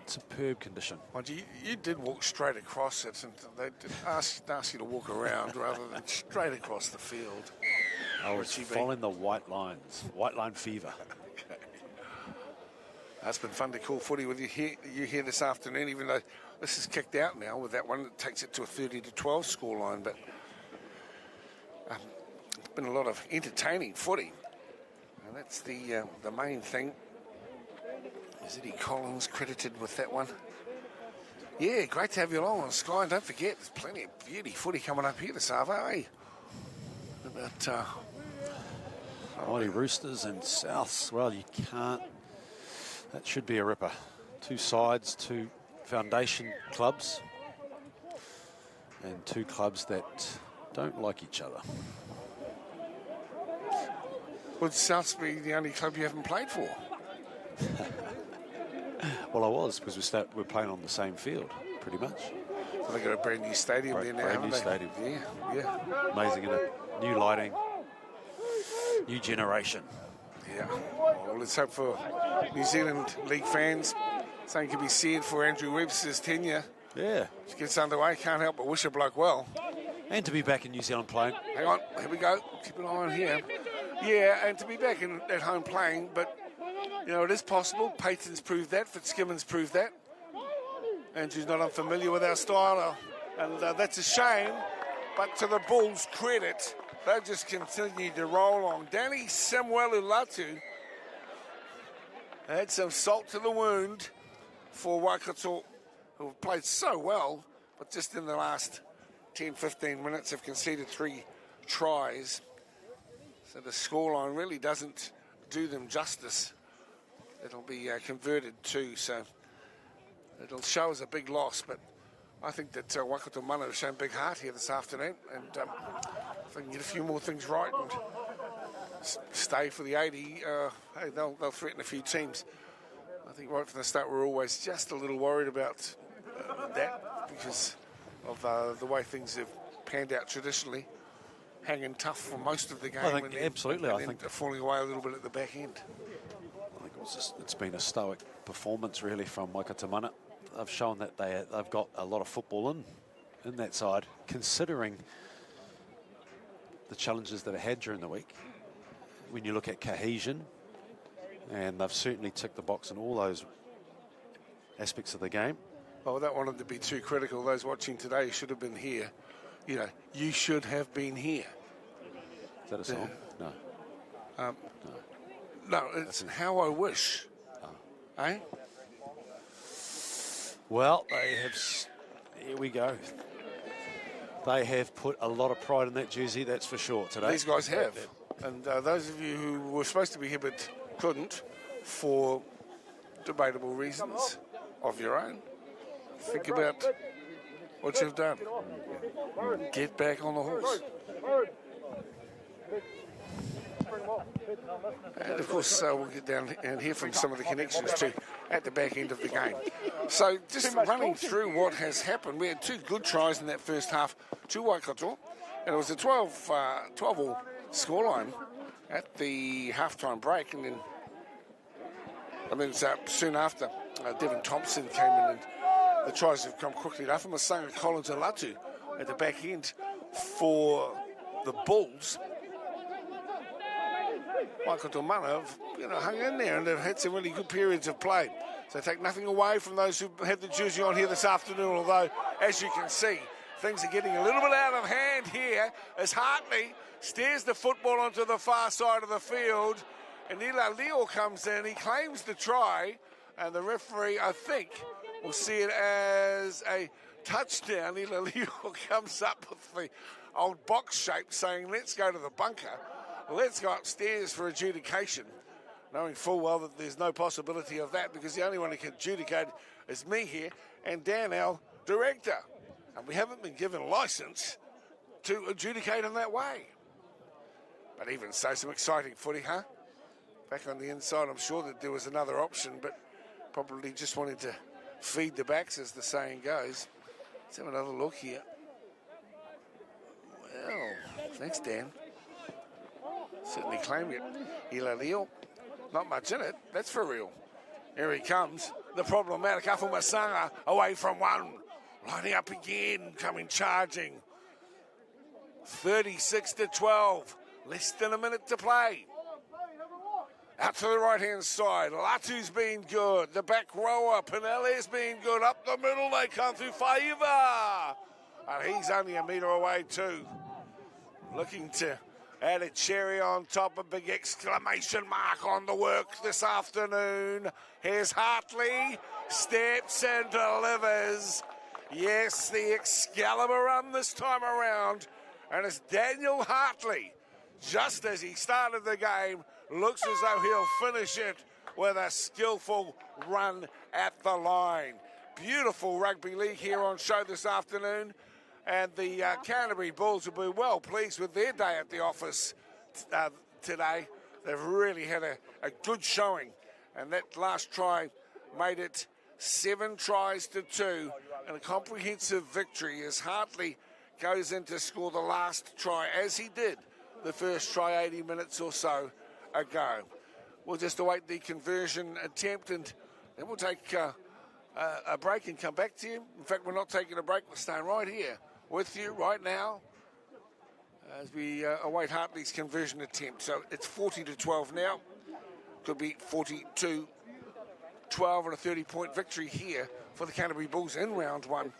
Speaker 2: Superb condition.
Speaker 1: Well, you did walk straight across it, and they did ask you to walk around rather than straight across the field.
Speaker 2: I was following the white lines, white line fever.
Speaker 1: Okay. It's been fun to call footy with you here this afternoon, even though this is kicked out now with that one. It takes it to a 30-12 scoreline, but it's been a lot of entertaining footy. And that's the main thing. Is Eddie Collins credited with that one? Yeah, great to have you along on Sky. And don't forget, there's plenty of beauty footy coming up here this afternoon. About
Speaker 2: Mighty Roosters and Souths. Well, you can't. That should be a ripper. Two sides, two foundation clubs, and two clubs that don't like each other.
Speaker 1: Would Souths be the only club you haven't played for?
Speaker 2: Well, I was, because we're playing on the same field, pretty much.
Speaker 1: So they've got a brand new stadium there now.
Speaker 2: Brand new stadium.
Speaker 1: Yeah.
Speaker 2: Amazing, isn't it? New lighting, new generation.
Speaker 1: Yeah. Well, let's hope for New Zealand League fans. Something can be said for Andrew Webster's tenure.
Speaker 2: Yeah.
Speaker 1: It gets underway. Can't help but wish a bloke well.
Speaker 2: And to be back in New Zealand playing.
Speaker 1: Hang on. Here we go. Keep an eye on here. Yeah, and to be back at home playing, but it is possible. Payton's proved that. Fitzgibbon's proved that. Andrew's not unfamiliar with our style, and that's a shame. But to the Bulls' credit, they just continued to roll on. Danny Samuelu-Latu had some salt to the wound for Waikato, who have played so well, but just in the last 10-15 minutes have conceded 3 tries. So the scoreline really doesn't do them justice. It'll be converted too, so it'll show as a big loss, but I think that Waikato Mana have shown big heart here this afternoon, and if they can get a few more things right and stay for the 80, hey, they'll threaten a few teams. I think right from the start we're always just a little worried about that because of the way things have panned out traditionally, hanging tough for most of the game.
Speaker 2: I think absolutely. I think
Speaker 1: falling away a little bit at the back end.
Speaker 2: I think it's been a stoic performance really from Waikato Mana. They've shown that they've got a lot of football in that side, considering the challenges that are had during the week. When you look at cohesion, and they've certainly ticked the box in all those aspects of the game.
Speaker 1: Well, I don't want them to be too critical. Those watching today should have been here. You know, you should have been here.
Speaker 2: Is that a song? No.
Speaker 1: No. No, it's how I wish. Oh. Eh?
Speaker 2: Well, they have. Here we go. They have put a lot of pride in that jersey, that's for sure, today.
Speaker 1: These guys have. And those of you who were supposed to be here but couldn't, for debatable reasons of your own, think about what you've done. Get back on the horse. And of course, we'll get down and hear from some of the connections too at the back end of the game. So just running through what has happened, we had 2 good tries in that first half to Waikato, and it was a 12-all scoreline at the halftime break, and then soon after, Devon Thompson came in, and the tries have come quickly enough. And Masanga, Collins and Latu at the back end for the Bulls. Waikato Mana have hung in there, and they've had some really good periods of play. So take nothing away from those who had the jersey on here this afternoon, although, as you can see, things are getting a little bit out of hand here as Hartley steers the football onto the far side of the field, and Ila Leo comes in. He claims the try, and the referee, I think, will see it as a touchdown. Ila Leo comes up with the old box shape saying, let's go to the bunker. Let's go upstairs for adjudication, knowing full well that there's no possibility of that because the only one who can adjudicate is me here and Dan, our director. And we haven't been given license to adjudicate in that way. But even so, some exciting footy, huh? Back on the inside, I'm sure that there was another option, but probably just wanting to feed the backs, as the saying goes. Let's have another look here. Well, thanks, Dan. Certainly claiming it. Ila Leo, not much in it, that's for real. Here he comes, the problematic Afu Masanga, away from one. Lining up again, coming charging. 36-12, less than a minute to play. Out to the right-hand side, Latu's been good. The back rower, Pinelli's been good. Up the middle, they come through Faiva. And he's only a metre away too. Looking to add a cherry on top, a big exclamation mark on the work this afternoon. Here's Hartley, steps and delivers. Yes, the Excalibur run this time around. And it's Daniel Hartley, just as he started the game, looks as though he'll finish it with a skillful run at the line. Beautiful rugby league here on show this afternoon. And the Canterbury Bulls will be well pleased with their day at the office today. They've really had a good showing. And that last try made it 7-2 and a comprehensive victory as Hartley goes in to score the last try, as he did the first try 80 minutes or so ago. We'll just await the conversion attempt, and then we'll take a break and come back to you. In fact, we're not taking a break. We're staying right here with you right now as we await Hartley's conversion attempt. So it's 40-12 now. Could be 42-12 and a 30-point victory here for the Canterbury Bulls in round 1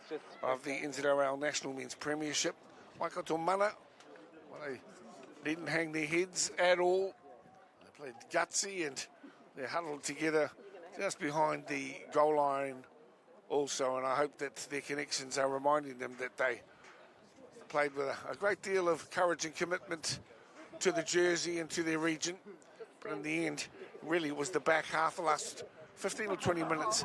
Speaker 1: of the NZRL National Men's Premiership. Waikato Mana, well, they didn't hang their heads at all. They played gutsy and they're huddled together just behind the goal line also, and I hope that their connections are reminding them that they played with a great deal of courage and commitment to the jersey and to their region. But in the end, really it was the back half, the last 15 or 20 minutes,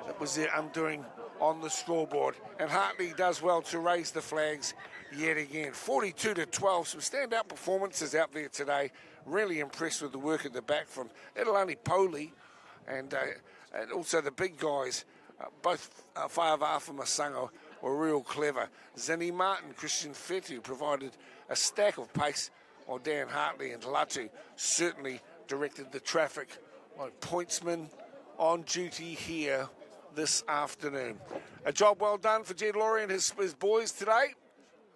Speaker 1: that was their undoing on the scoreboard. And Hartley does well to raise the flags yet again. 42-12, some standout performances out there today. Really impressed with the work at the back from Italani Poli and also the big guys. Both Whaavafa Masango were real clever. Zinni Martin, Christian Fetu provided a stack of pace, while Dan Hartley and Latu certainly directed the traffic like pointsmen on duty here this afternoon. A job well done for Jed Laurie and his boys today.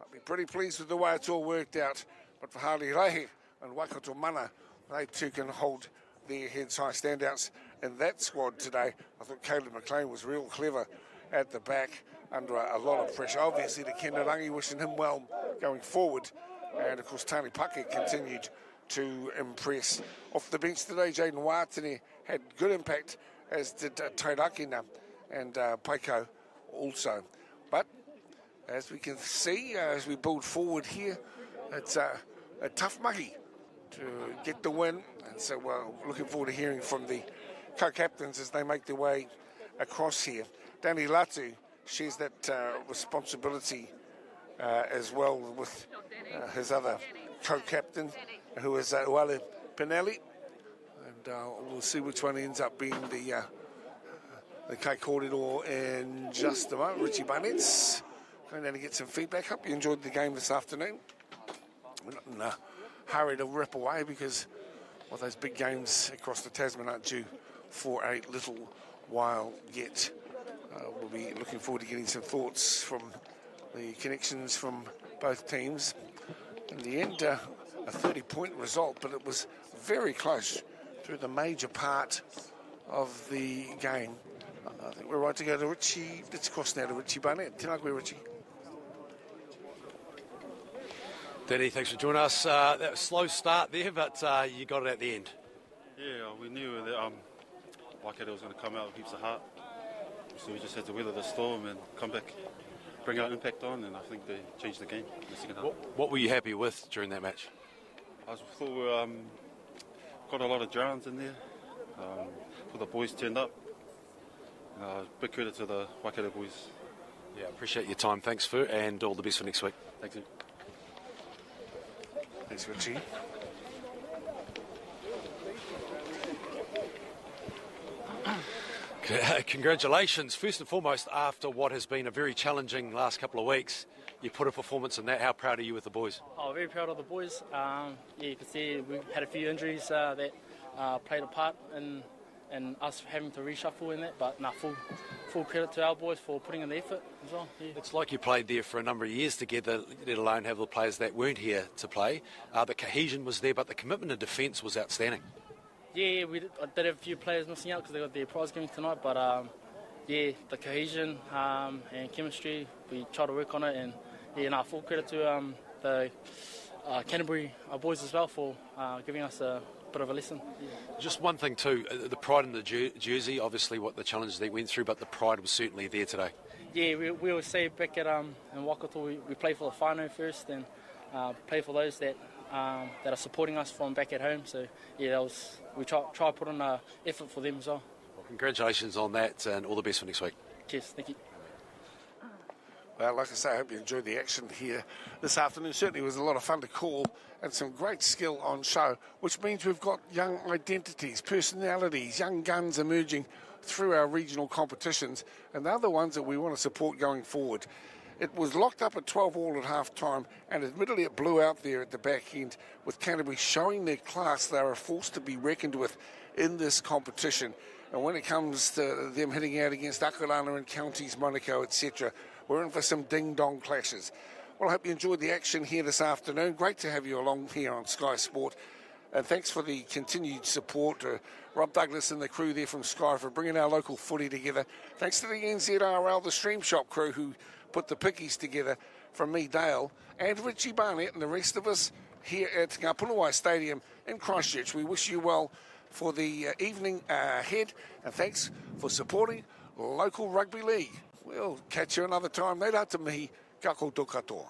Speaker 1: I'll be pretty pleased with the way it's all worked out. But for Harley Lehi and Waikato Mana, they too can hold their heads high. Standouts in that squad today. I thought Caleb McLean was real clever at the back under a lot of pressure. Obviously, the Kendarangi wishing him well going forward. And, of course, Tani Pake continued to impress. Off the bench today, Jaden Watson had good impact, as did Tairakina and Paiko also. But as we can see, as we build forward here, it's a tough mahi to get the win. And so we're looking forward to hearing from the co-captains as they make their way across here. Danny Latu shares that responsibility as well with his other co-captain, who is Uale Pinelli. And we'll see which one ends up being the Kai-Korero in just a moment. Richie Barnett's going down to get some feedback. Hope you enjoyed the game this afternoon. We're not in a hurry to rip away because those big games across the Tasman aren't due for a little while yet. We'll be looking forward to getting some thoughts from the connections from both teams. In the end, a 30-point result, but it was very close through the major part of the game. I think we're right to go to Richie. Let's cross now to Richie Barnett. Tēnā koe, Richie.
Speaker 2: Danny, thanks for joining us. That was a slow start there, but you got it at the end.
Speaker 7: Yeah, we knew that Waikato was going to come out with heaps of heart. So we just had to weather the storm and come back, bring our impact on, and I think they changed the game in the second half.
Speaker 2: What were you happy with during that match?
Speaker 7: I thought we got a lot of drones in there. The boys turned up. Big credit to the Waikato boys.
Speaker 2: Yeah, appreciate your time. Thanks, Fu, and all the best for next week.
Speaker 7: Thanks, you.
Speaker 1: Thanks, Richie.
Speaker 2: Congratulations. First and foremost, after what has been a very challenging last couple of weeks, you put a performance in that. How proud are you with the boys?
Speaker 8: Oh, very proud of the boys. You can see we had a few injuries that played a part in us having to reshuffle in that, but full credit to our boys for putting in the effort as well. Yeah.
Speaker 2: It's like you played there for a number of years together, let alone have the players that weren't here to play. The cohesion was there, but the commitment in defence was outstanding.
Speaker 8: Yeah, I did have a few players missing out because they got their prize game tonight, but the cohesion and chemistry, we try to work on it, and full credit to the Canterbury boys as well for giving us a bit of a lesson. Yeah.
Speaker 2: Just one thing too, the pride in the jersey, obviously what the challenges they went through, but the pride was certainly there today. Yeah, we always say back at in Waikato, we play for the whānau first and play for those that are supporting us from back at home. So yeah, we try to put on an effort for them as well. Well, congratulations on that and all the best for next week.
Speaker 8: Cheers, thank you.
Speaker 1: Well, like I say, I hope you enjoyed the action here this afternoon. Certainly was a lot of fun to call and some great skill on show, which means we've got young identities, personalities, young guns emerging through our regional competitions, and they're the ones that we want to support going forward. It was locked up at 12-all at half-time, and admittedly it blew out there at the back end with Canterbury showing their class. They're a force to be reckoned with in this competition. And when it comes to them hitting out against Akarana and Counties Manukau, etc., we're in for some ding-dong clashes. Well, I hope you enjoyed the action here this afternoon. Great to have you along here on Sky Sport. And thanks for the continued support. Rob Douglas and the crew there from Sky for bringing our local footy together. Thanks to the NZRL, the Stream Shop crew who put the pickies together, from me, Dale, and Richie Barnett and the rest of us here at Ngāpunawai Stadium in Christchurch. We wish you well for the evening ahead, and thanks for supporting local rugby league. We'll catch you another time. Nei rā te mihi, ka koutou katoa.